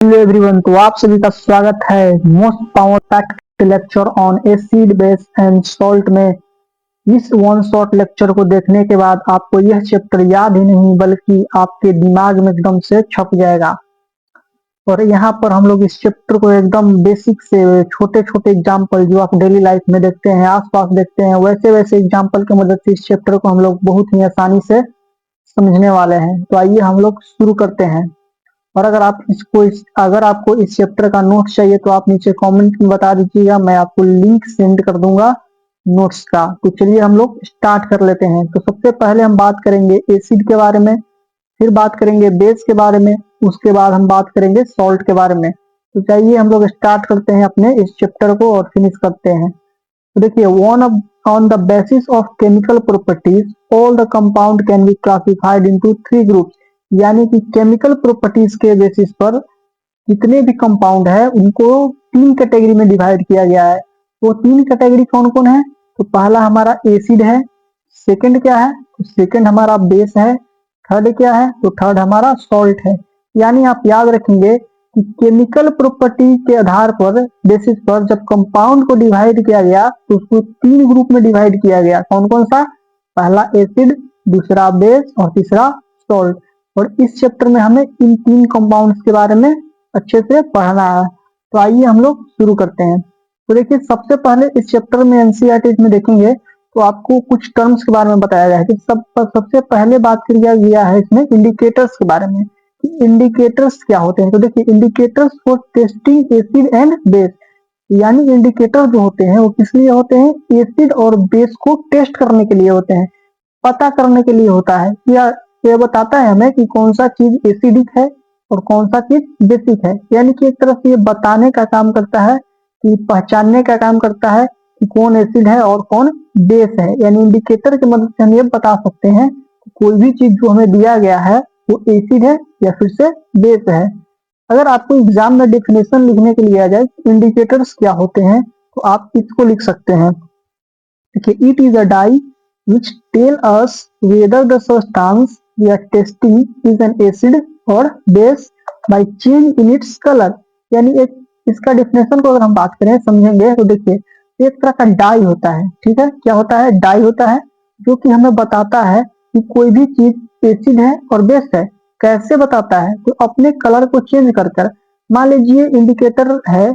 Hello everyone, तो आप सभी का स्वागत है most power packed lecture on acid base and salt में। इस वन शॉट लेक्चर को देखने के बाद आपको यह चैप्टर याद ही नहीं बल्कि आपके दिमाग में एकदम से छप जाएगा। और यहाँ पर हम लोग इस चैप्टर को एकदम बेसिक से छोटे छोटे एग्जाम्पल जो आप डेली लाइफ में देखते हैं, आसपास देखते हैं, वैसे वैसे एग्जाम्पल की मदद से इस चैप्टर को हम लोग बहुत ही आसानी से समझने वाले हैं। तो आइए हम लोग शुरू करते हैं। और अगर आपको इस चैप्टर का नोट्स चाहिए तो आप नीचे कमेंट में बता दीजिएगा, मैं आपको लिंक सेंड कर दूंगा नोट्स का। तो चलिए हम लोग स्टार्ट कर लेते हैं। तो सबसे पहले हम बात करेंगे एसिड के बारे में, फिर बात करेंगे बेस के बारे में, उसके बाद हम बात करेंगे सॉल्ट के बारे में। तो चाहिए हम लोग स्टार्ट करते हैं अपने इस चैप्टर को और फिनिश करते हैं। तो देखिए, on the basis of chemical properties all the compound can be classified into three groups. यानी कि केमिकल प्रॉपर्टीज के बेसिस पर जितने भी कंपाउंड है उनको तीन कैटेगरी में डिवाइड किया गया है। वो तीन कैटेगरी कौन कौन है? तो पहला हमारा एसिड है, सेकंड क्या है? तो सेकंड हमारा बेस है, थर्ड क्या है? तो थर्ड हमारा सॉल्ट है। यानी आप याद रखेंगे कि केमिकल प्रॉपर्टी के आधार पर बेसिस पर जब कंपाउंड को डिवाइड किया गया तो उसको तीन ग्रुप में डिवाइड किया गया। कौन कौन सा? पहला एसिड, दूसरा बेस और तीसरा सॉल्ट। और इस चैप्टर में हमें इन तीन कंपाउंड्स के बारे में अच्छे से पढ़ना है। तो आइए हम लोग शुरू करते हैं। तो देखिए, सबसे पहले इस चैप्टर में एनसीईआरटी में देखेंगे तो आपको कुछ टर्म्स के बारे में बताया गया है कि सबसे पहले बात किया गया है इसमें इंडिकेटर्स के बारे में कि इंडिकेटर्स क्या होते हैं। तो देखिए, indicators for testing acid and base. यानी इंडिकेटर जो होते हैं वो किस लिए होते हैं? एसिड और बेस को टेस्ट करने के लिए होते हैं, पता करने के लिए होता है। ये बताता है हमें कि कौन सा चीज एसिडिक है और कौन सा चीज बेसिक है। यानी कि एक तरह से ये बताने का काम करता है, कि पहचानने का काम करता है कि कौन एसिड है और कौन बेस है। यानी इंडिकेटर की मदद से हम ये बता सकते हैं कि कोई भी चीज जो हमें दिया गया है वो एसिड है या फिर से बेस है। अगर आपको एग्जाम में डेफिनेशन लिखने के लिए आ जाए इंडिकेटर्स क्या होते हैं तो आप इसको लिख सकते हैं। देखिए, it is a dye which tell us whether the substance we are testing is an acid or base by change in its color। यानी एक इसका डेफिनेशन को अगर हम बात करें समझेंगे तो देखिए, एक तरह का डाई होता है। ठीक है, क्या होता है? डाई होता है जो कि हमें बताता है कि कोई भी चीज एसिड है और बेस है। कैसे बताता है? तो अपने कलर को चेंज कर कर। मान लीजिए इंडिकेटर है,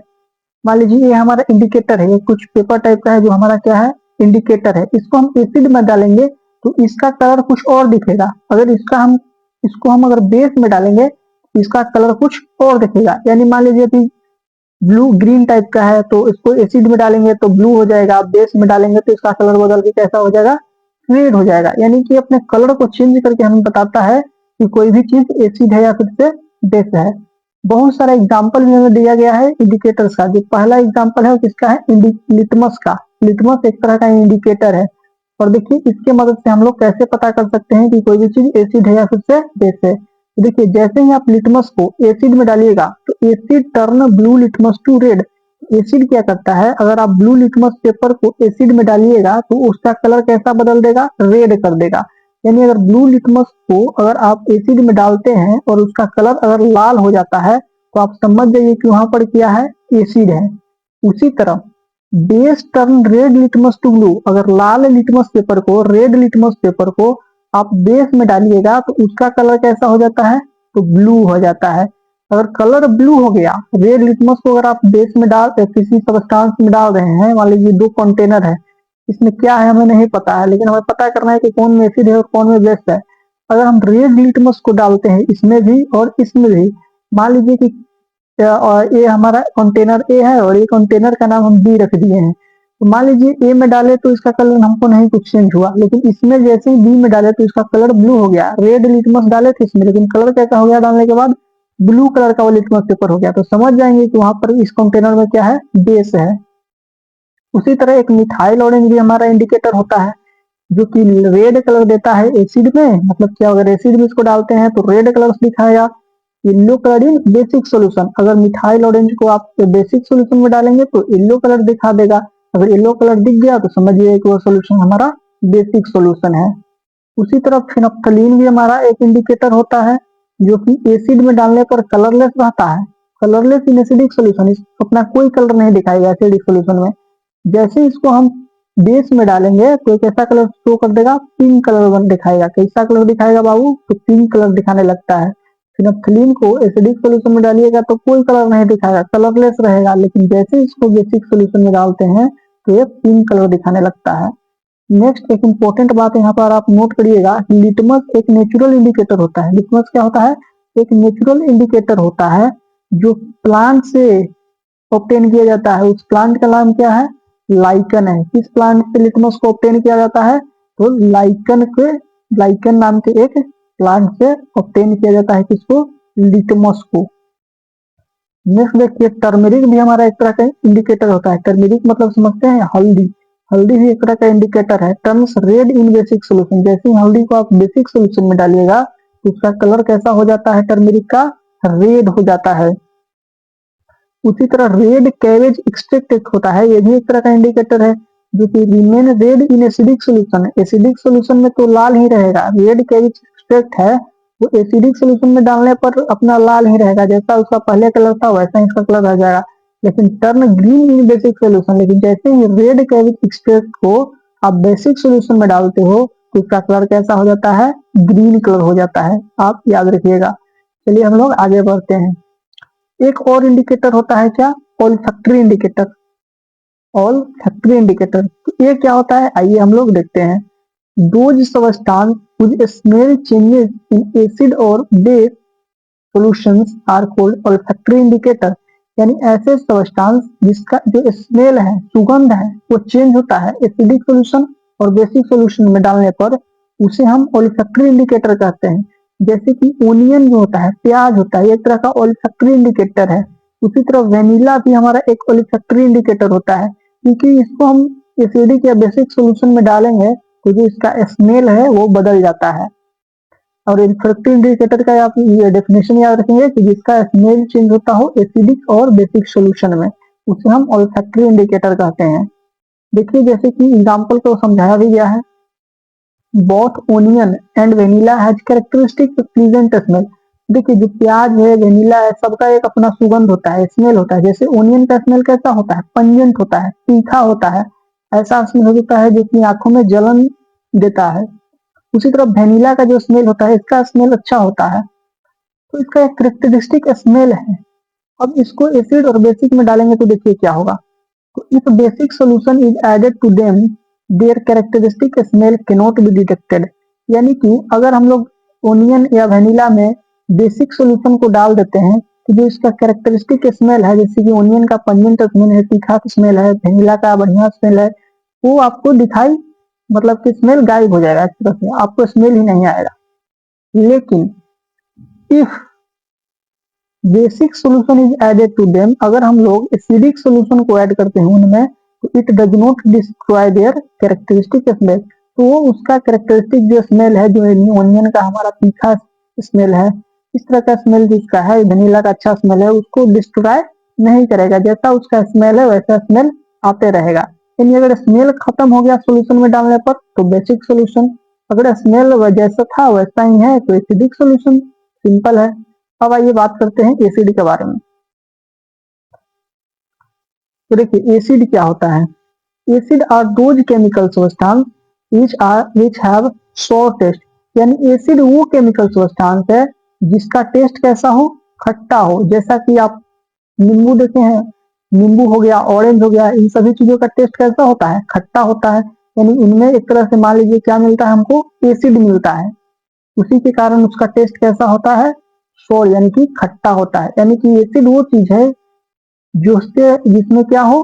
मान लीजिए ये हमारा इंडिकेटर है, ये कुछ पेपर टाइप का है जो हमारा क्या है? इंडिकेटर है। इसको हम एसिड में डालेंगे तो इसका कलर कुछ और दिखेगा। अगर इसको हम अगर बेस में डालेंगे तो इसका कलर कुछ और दिखेगा। यानी मान लीजिए अभी ब्लू ग्रीन टाइप का है तो इसको एसिड में डालेंगे तो ब्लू हो जाएगा, बेस में डालेंगे तो इसका कलर बदल के कैसा हो जाएगा? रेड हो जाएगा। यानी कि अपने कलर को चेंज करके हमें बताता है कि कोई भी चीज एसिड है या फिर से बेस है। बहुत सारा एग्जाम्पल भी हमें दिया गया है इंडिकेटर्स का। जो पहला एग्जाम्पल है वो किसका है? लिटमस का। लिटमस एक तरह का इंडिकेटर है। और देखिए, इसके मदद से हम लोग कैसे पता कर सकते हैं कि कोई भी चीज एसिड है या फिर से बेस है। तो देखिए, जैसे ही आप लिटमस को एसिड में डालिएगा तो acid turn blue litmus to red. Acid क्या करता है? अगर आप ब्लू लिटमस पेपर को एसिड में डालिएगा तो उसका कलर कैसा बदल देगा? रेड कर देगा। यानी अगर ब्लू लिटमस को अगर आप एसिड में डालते हैं और उसका कलर अगर लाल हो जाता है तो आप समझ जाइए कि वहां पर क्या है? एसिड है। उसी तरह base turn red litmus to blue. अगर लाल लिटमस पेपर को, रेड लिटमस पेपर को आप बेस में डालिएगा तो उसका कलर कैसा हो जाता है? तो ब्लू हो जाता है। अगर कलर ब्लू हो गया, रेड लिटमस को अगर आप बेस में किसी सबस्टांस में डाल रहे हैं, मान लीजिए दो कंटेनर है, इसमें क्या है हमें नहीं पता है, लेकिन हमें पता करना है कि कौन में एसिड है और कौन में बेस है। अगर हम रेड लिटमस को डालते हैं इसमें भी और इसमें भी, मान लीजिए कि और ये हमारा कंटेनर ए है और ये कंटेनर का नाम हम बी रख दिए हैं। तो मान लीजिए ए में डाले तो इसका कलर हमको नहीं कुछ चेंज हुआ, लेकिन इसमें जैसे ही बी में डाले तो इसका कलर ब्लू हो गया। रेड लिटमस डाले थे इसमें, लेकिन कलर कैसा हो गया? डालने के बाद ब्लू कलर का वो लिटमस पेपर हो गया। तो समझ जाएंगे कि वहां पर इस कंटेनर में क्या है? बेस है। उसी तरह एक मिथाइल ऑरेंज भी हमारा इंडिकेटर होता है जो कि रेड कलर देता है एसिड में। मतलब क्या, अगर एसिड में इसको डालते हैं तो रेड कलर दिखाएगा। येलो कलर इन बेसिक सॉल्यूशन। अगर मिथाइल ऑरेंज को आप बेसिक सॉल्यूशन में डालेंगे तो येलो कलर दिखा देगा। अगर येलो कलर दिख गया तो समझिए कि वो सॉल्यूशन हमारा बेसिक सॉल्यूशन है। उसी तरह फिनोप्थलीन भी हमारा एक इंडिकेटर होता है जो कि एसिड में डालने पर कलरलेस रहता है कलरलेस इन एसिडिक सोल्यूशन, अपना कोई कलर नहीं दिखाएगा एसिडिक सोल्यूशन में। जैसे ही इसको हम बेस में डालेंगे तो एक ऐसा कलर शो कर देगा, पिंक कलर दिखाएगा। कैसा कलर दिखाएगा बाबू? तो पिंक कलर दिखाने लगता है। फिनोल्फ्थालीन को एसिडिक सोल्यूशन में डालिएगा तो कोई कलर नहीं दिखाएगा, कलरलेस रहेगा। लेकिन जैसे इसको बेसिक सोल्यूशन में डालते हैं तो ये पिंक कलर दिखाने लगता है। नेक्स्ट एक इंपॉर्टेंट बात यहाँ पर आप नोट करिएगा, लिटमस एक नेचुरल इंडिकेटर होता है। लिटमस क्या होता है? एक नेचुरल इंडिकेटर होता है जो प्लांट से ऑब्टेन किया जाता है। उस प्लांट का नाम क्या है? लाइकन है। किस प्लांट से लिटमस को ऑब्टेन किया जाता है? तो लाइकन नाम के एक प्लांट से ऑब्टेन किया जाता है। किसको? लिटमस को। नेक्स्ट देखिए, टर्मेरिक भी हमारा एक तरह का इंडिकेटर होता है। टर्मेरिक मतलब समझते हैं? हल्दी। हल्दी भी एक तरह का इंडिकेटर है। टर्न्स रेड इन बेसिक सोल्यूशन, जैसे ही हल्दी को आप बेसिक सोल्यूशन में डालिएगा तो उसका कलर कैसा हो जाता है? टर्मेरिक का रेड हो जाता है। उसी तरह रेड कैबेज एक्सट्रैक्ट एक होता है, ये भी एक तरह का इंडिकेटर है जो कि remain red in acidic solution. Acidic solution में तो लाल ही रहेगा। रेड कैबेज एक्सट्रैक्ट है वो एसिडिक सोल्यूशन में डालने पर अपना लाल ही रहेगा, जैसा उसका पहले कलर था वैसा ही इसका कलर आ जाएगा। लेकिन turn green in basic solution, लेकिन जैसे ही रेड कैबेज एक्सट्रैक्ट को आप बेसिक सोल्यूशन में डालते हो तो इसका कलर कैसा हो जाता है? ग्रीन कलर हो जाता है। आप याद रखिएगा। चलिए हम लोग आगे बढ़ते हैं। एक और इंडिकेटर होता है क्या? Olfactory indicator. ओल्फैक्टरी इंडिकेटर, तो ये क्या होता है? आइए हम लोग देखते हैं। Those substance which smell changes in acid और base solutions are called olfactory indicator. यानी ऐसे सबस्टांस जिसका जो स्मेल है, सुगंध है, वो चेंज होता है एसिडिक सॉल्यूशन और बेसिक सॉल्यूशन में डालने पर, उसे हम ओल्फैक्टरी इंडिकेटर कहते हैं। जैसे कि ओनियन जो होता है, प्याज होता है, एक तरह का ओल्फैक्टरी इंडिकेटर है। उसी तरह वेनिला भी हमारा एक ओल्फैक्टरी इंडिकेटर होता है, क्योंकि इसको हम एसिडिक या बेसिक सॉल्यूशन में डालेंगे तो जो इसका स्मेल है वो बदल जाता है। और ओल्फैक्टरी इंडिकेटर का आप ये डेफिनेशन याद रखेंगे कि जिसका स्मेल चेंज होता हो एसिडिक और बेसिक सॉल्यूशन में, उसे हम ओल्फैक्टरी इंडिकेटर कहते हैं। देखिए जैसे कि एग्जांपल को समझाया भी गया है, both onion and vanilla has characteristic pleasant smell. देखिए जो प्याज है, वेनिला है, सबका एक अपना सुगंध होता है, स्मेल होता है। जैसे ओनियन का स्मेल कैसा होता है? पंजेंट होता है, तीखा होता है, ऐसा स्मेल होता है जो कि आंखों में जलन देता है। उसी तरह वेनिला का जो स्मेल होता है, इसका स्मेल अच्छा होता है। तो इसका एक कैरेक्टरिस्टिक स्मेल है। अब इसको एसिड और बेसिक में डालेंगे तो देखिए क्या होगा। तो if basic solution is added to them their characteristic smell cannot be detected. यानी कि अगर हम लोग ओनियन या वेनिला में बेसिक सॉल्यूशन को डाल देते हैं तो जो इसका कैरेक्टरिस्टिक स्मेल है, जैसे कि ओनियन का पंजेंट स्मेल है, तीखा स्मेल है, वेनिला का बढ़िया स्मेल है, वो आपको दिखाई, मतलब कि स्मेल गायब हो जाएगा, एक तरह से आपको स्मेल ही नहीं आएगा। लेकिन if basic solution is added to them, अगर हम लोग एसिडिक सॉल्यूशन को ऐड करते हैं उनमें, तो it does not destroy there characteristic smell. तो वो उसका कैरेक्टरिस्टिक जो स्मेल है, जो ओनियन का हमारा तीखा स्मेल है, इस तरह का स्मेल जिसका है, वेनिला का अच्छा स्मेल है, उसको डिस्ट्रॉय नहीं करेगा। जैसा उसका स्मेल है वैसा स्मेल आते रहेगा। यानी अगर स्मेल खत्म हो गया सोल्यूशन में डालने पर तो बेसिक सोल्यूशन, अगर स्मेल जैसा था वैसा ही है तो एसिडिक सोल्यूशन। सिंपल है। अब आइए बात करते हैं एसिड के बारे में। तो देखिए एसिड क्या होता है? Acid are those chemical substance which have sour taste। यानी एसिड वो केमिकल सब्सटेंस है जिसका टेस्ट कैसा हो? खट्टा हो। जैसा कि आप नींबू देखे हैं, नींबू हो गया, ऑरेंज हो गया, इन सभी चीजों का टेस्ट कैसा होता है? खट्टा होता है। यानी इनमें एक तरह से मान लीजिए क्या मिलता है हमको? एसिड मिलता है। उसी के कारण उसका टेस्ट कैसा होता है? सोर, यानी कि खट्टा होता है। यानी कि एसिड वो चीज है जो उसके जिसमें क्या हो?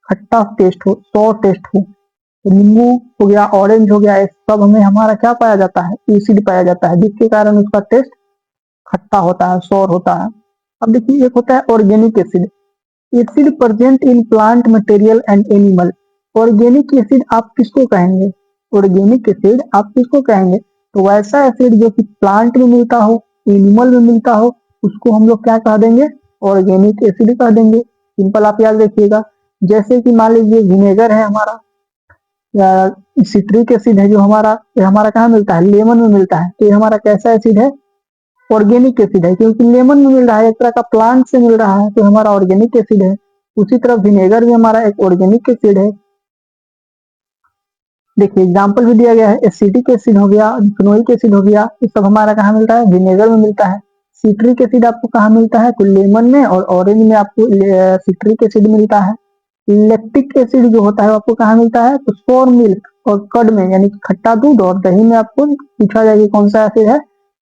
खट्टा टेस्ट हो, सोर टेस्ट हो। तो नींबू हो गया, ऑरेंज हो गया, इस सब में हमारा क्या पाया जाता है? एसिड पाया जाता है, जिसके कारण उसका टेस्ट खट्टा होता है, सोर होता है। अब देखिए एक होता है organic acid. Acid present in plant material and animal. Organic acid आप किसको कहेंगे? ऑर्गेनिक एसिड आप किसको कहेंगे? तो वैसा एसिड जो कि प्लांट में मिलता हो, एनिमल में मिलता हो, उसको हम लोग क्या कह देंगे? ऑर्गेनिक एसिड कह देंगे। सिंपल आप याद रखिएगा। जैसे कि मान लीजिए विनेगर है हमारा, या सिट्रिक एसिड है जो हमारा, ये हमारा कहाँ मिलता है? लेमन में मिलता है। तो ये हमारा कैसा एसिड है? ऑर्गेनिक एसिड है, क्योंकि लेमन में मिल रहा है, एक तरह का प्लांट से मिल रहा है, तो हमारा ऑर्गेनिक एसिड है। उसी तरह विनेगर भी हमारा एक ऑर्गेनिक एसिड है। देखिए एग्जाम्पल भी दिया गया है, एसिटिक एसिड हो गया, इथेनोइक एसिड हो गया, ये सब हमारा कहाँ मिलता है, विनेगर में मिलता है। सिट्रिक एसिड आपको कहाँ मिलता है, तो लेमन में और ऑरेंज में आपको सिट्रिक एसिड मिलता है। लैक्टिक एसिड जो होता है आपको कहाँ मिलता है, तो सोर मिल्क और कर्ड में, यानी कि खट्टा दूध और दही में आपको पूछा जाएगा कौन सा एसिड है,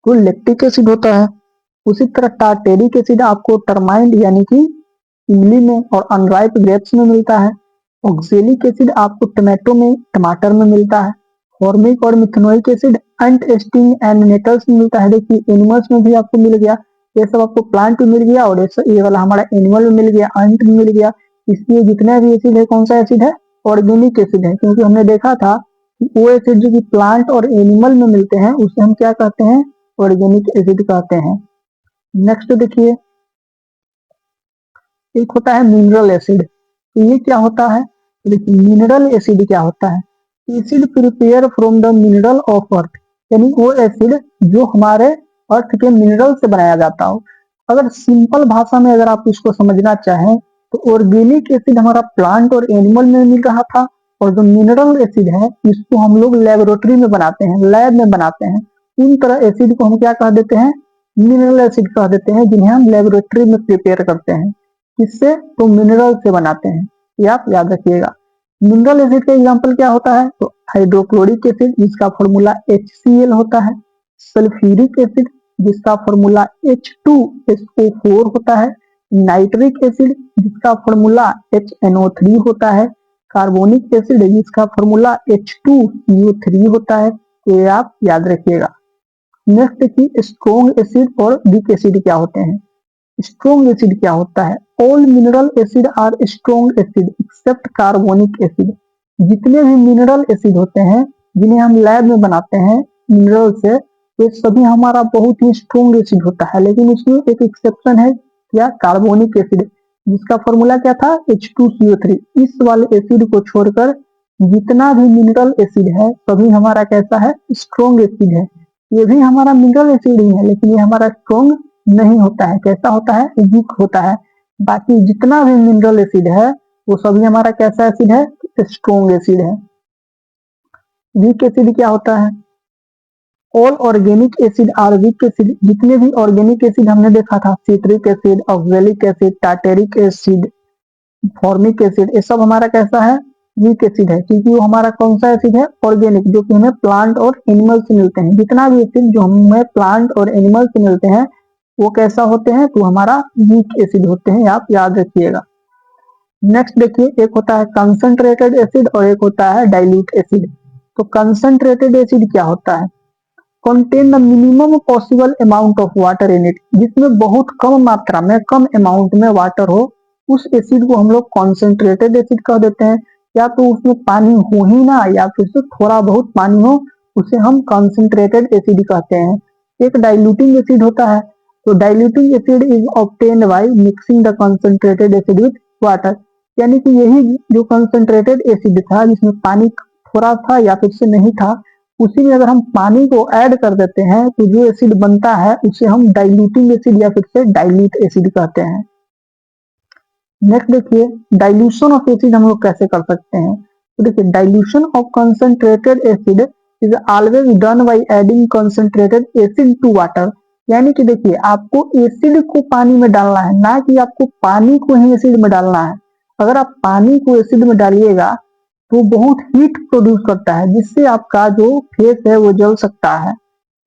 तो लैक्टिक एसिड होता है। उसी तरह टार्टेरिक एसिड आपको टर्माइंड यानी कि इमली में और अनराइप ग्रेप्स में मिलता है। ऑक्जेलिक एसिड आपको टमाटो में, टमाटर में मिलता है। फॉर्मिक और methanoic acid ant sting and nettles में मिलता है। देखिए एनिमल्स में भी आपको मिल गया, ये सब आपको प्लांट में मिल गया और ये वाला हमारा एनिमल में मिल गया, अंट में मिल गया। इसलिए जितना भी एसिड है कौन सा एसिड है, ऑर्गेनिक एसिड है, क्योंकि हमने देखा था कि वो एसिड जो कि प्लांट और एनिमल में मिलते हैं उसे हम क्या कहते हैं, ऑर्गेनिक एसिड कहते हैं। नेक्स्ट देखिए, एक होता है मिनरल एसिड। तो ये क्या होता है, तो देखिए मिनरल एसिड क्या होता है, acid prepare from the mineral of earth, यानी वो एसिड जो हमारे अर्थ के मिनरल से बनाया जाता हो। अगर सिंपल भाषा में अगर आप इसको समझना चाहें तो ऑर्गेनिक एसिड हमारा प्लांट और एनिमल में मिल रहा था, और जो मिनरल एसिड है इसको हम लोग लेबोरेटरी में बनाते हैं, लैब में बनाते हैं। इन तरह एसिड को हम क्या कह देते हैं, मिनरल एसिड कह देते हैं, जिन्हें हम लेबोरेटरी में प्रिपेयर करते हैं। किससे, तो मिनरल से बनाते हैं, ये आप याद रखिएगा। मिनरल एसिड का एग्जांपल क्या होता है, तो हाइड्रोक्लोरिक एसिड जिसका फॉर्मूला HCl होता है, सल्फ्यूरिक एसिड जिसका फॉर्मूला H2SO4 होता है, नाइट्रिक एसिड जिसका फॉर्मूला HNO3 होता है, कार्बोनिक एसिड जिसका फॉर्मूला H2CO3 होता है। ये आप याद रखिएगा। नेक्स्ट देखिए, स्ट्रॉन्ग एसिड और वीक एसिड क्या होते हैं। स्ट्रॉन्ग एसिड क्या होता है, all mineral acid are strong acid except carbonic acid. जितने भी मिनरल एसिड होते हैं जिन्हें हम लैब में बनाते हैं मिनरल से, ये सभी हमारा बहुत ही स्ट्रॉन्ग एसिड होता है, लेकिन इसमें एक एक्सेप्शन है, क्या, कार्बोनिक एसिड, जिसका फॉर्मूला क्या था, H2CO3। इस वाले एसिड को छोड़कर जितना भी मिनरल एसिड है सभी हमारा कैसा है, स्ट्रॉन्ग एसिड है। ये भी हमारा मिनरल एसिड ही है, लेकिन ये हमारा स्ट्रॉन्ग नहीं होता है, कैसा होता है, वीक होता है। बाकी जितना भी मिनरल एसिड है वो सभी हमारा कैसा एसिड है, स्ट्रॉन्ग एसिड है। वीक एसिड क्या होता है, all organic acid are weak acid. जितने भी ऑर्गेनिक एसिड हमने देखा था, citric acid, oxalic acid, tartaric acid, formic acid, ये सब हमारा कैसा है, वीक एसिड है, क्योंकि वो हमारा कौन सा एसिड है, ऑर्गेनिक, जो कि हमें प्लांट और एनिमल से मिलते हैं। जितना भी एसिड जो हमें प्लांट और एनिमल से मिलते हैं वो कैसा होते हैं, तो हमारा वीक एसिड होते हैं, आप याद रखिएगा। नेक्स्ट देखिए, एक होता है कंसंट्रेटेड एसिड और एक होता है डाइल्यूट एसिड। तो कंसंट्रेटेड एसिड क्या होता है, contain the minimum possible amount of water in it, जिसमें बहुत कम मात्रा में, कम अमाउंट में वाटर हो, उस एसिड को हम लोग कॉन्सेंट्रेटेड एसिड कह देते हैं। या तो उसमें पानी हो ही ना, या फिर से थोड़ा बहुत पानी हो, उसे हम कॉन्सेंट्रेटेड एसिड कहते हैं। एक डाइल्यूटिंग एसिड होता है, तो diluting acid is obtained by mixing the concentrated acid with water, यानी कि यही जो कंसंट्रेटेड एसिड था जिसमें पानी थोड़ा था या फिर से नहीं था, उसी में अगर हम पानी को ऐड कर देते हैं तो जो एसिड बनता है उसे हम डाइल्यूटिंग एसिड या फिर से डाइल्यूट एसिड कहते हैं। नेक्स्ट देखिए, डाइल्यूशन ऑफ एसिड हम लोग कैसे कर सकते हैं। तो देखिए, dilution of concentrated acid is always done by adding concentrated acid to water, यानी कि देखिए आपको एसिड को पानी में डालना है, ना कि आपको पानी को ही एसिड में डालना है। अगर आप पानी को एसिड में डालिएगा तो बहुत हीट प्रोड्यूस करता है, जिससे आपका जो फेस है वो जल सकता है।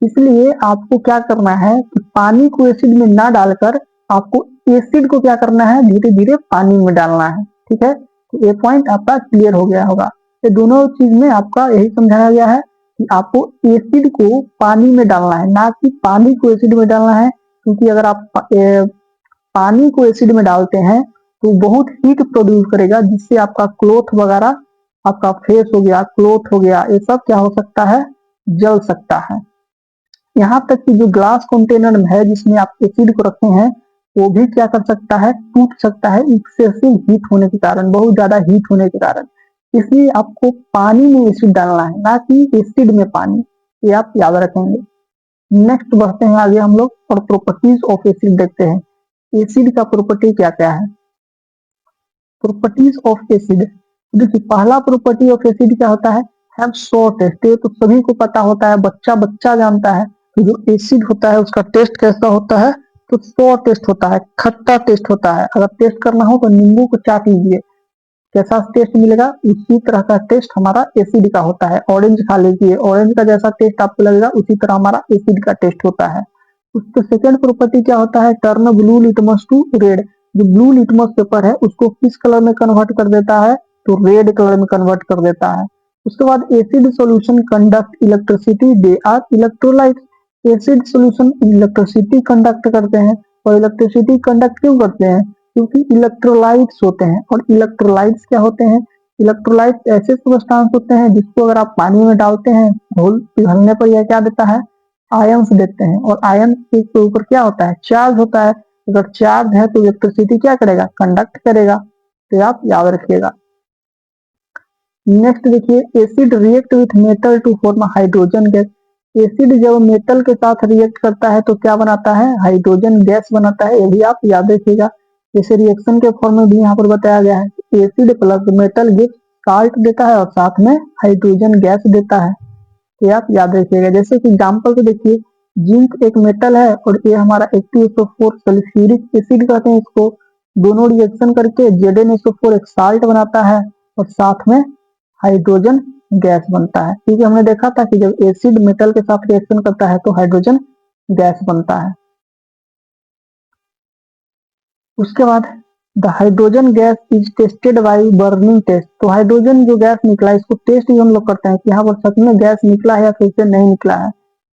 इसलिए आपको क्या करना है कि पानी को एसिड में ना डालकर आपको एसिड को क्या करना है, धीरे धीरे पानी में डालना है। ठीक है, तो ये पॉइंट आपका क्लियर हो गया होगा। ये दोनों चीज में आपका यही समझाया गया है कि आपको एसिड को पानी में डालना है, ना कि पानी को एसिड में डालना है। क्योंकि अगर आप पानी को एसिड में डालते हैं तो बहुत हीट प्रोड्यूस करेगा, जिससे आपका क्लोथ वगैरह, आपका फेस हो गया, क्लोथ हो गया, ये सब क्या हो सकता है, जल सकता है। यहाँ तक कि जो ग्लास कंटेनर है जिसमें आप एसिड को रखे हैं वो भी क्या कर सकता है, टूट सकता है, एक्सेसिव हीट होने के कारण, बहुत ज्यादा हीट होने के कारण। इसलिए आपको पानी में एसिड डालना है, ना कि एसिड में पानी, ये आप याद रखेंगे। नेक्स्ट बढ़ते हैं आगे हम लोग और प्रॉपर्टीज ऑफ एसिड देखते हैं। एसिड का प्रॉपर्टी क्या क्या है। प्रॉपर्टीज ऑफ एसिड, देखिए पहला प्रॉपर्टी ऑफ एसिड क्या होता है, हैव शॉर्ट टेस्ट। ये तो सभी को पता होता है, बच्चा बच्चा जानता है कि जो एसिड होता है उसका टेस्ट कैसा होता है, तो शॉर्ट टेस्ट होता है, खट्टा टेस्ट होता है। अगर टेस्ट करना हो तो नींबू को चाट लीजिए, कैसा टेस्ट मिलेगा, उसी तरह का टेस्ट हमारा एसिड का होता है। ऑरेंज खा लीजिए, ऑरेंज का जैसा टेस्ट आपको लगेगा उसी तरह हमारा एसिड का टेस्ट होता है। उसका सेकंड प्रॉपर्टी क्या होता है, turn blue litmus to red. जो ब्लू लिटमस पेपर है उसको किस कलर में कन्वर्ट कर देता है, तो रेड कलर में कन्वर्ट कर देता है। उसके बाद acid solution conduct electricity, they are electrolyte. Acid solution electricity conduct करते हैं, और इलेक्ट्रिसिटी कंडक्ट क्यों करते हैं, क्योंकि इलेक्ट्रोलाइट्स होते हैं। और इलेक्ट्रोलाइट्स क्या होते हैं, इलेक्ट्रोलाइट्स ऐसे सब्सटेंस होते हैं जिसको अगर आप पानी में डालते हैं, घोल पिघलने पर यह क्या देता है, आयंस देते हैं। और आयन के ऊपर क्या होता है, चार्ज होता है। अगर चार्ज है तो इलेक्ट्रिसिटी क्या करेगा, कंडक्ट करेगा। तो आप याद रखिएगा। नेक्स्ट देखिए, acid react with metal to form hydrogen gas. Acid जब मेटल के साथ रिएक्ट करता है तो क्या बनाता है, हाइड्रोजन गैस बनाता है। ये भी आप याद रखिएगा। इसे रिएक्शन के फॉर्म में भी यहाँ पर बताया गया है, acid plus metal gives salt देता है और साथ में हाइड्रोजन गैस देता है। ये आप याद रखिएगा। जैसे कि एग्जाम्पल से देखिए, जिंक एक मेटल है और ये हमारा H2SO4 सल्फ्यूरिक एसिड कहते हैं इसको। दोनों रिएक्शन करके ZnSO4 एक साल्ट बनाता है और साथ में हाइड्रोजन गैस बनता है। क्योंकि हमने देखा था कि जब एसिड मेटल के साथ रिएक्शन करता है तो हाइड्रोजन गैस बनता है। उसके बाद the hydrogen gas is tested by burning test. तो हाइड्रोजन जो गैस निकला है इसको टेस्ट भी हम लोग करते हैं कि यहाँ पर सच में गैस निकला है या फिर से नहीं निकला है।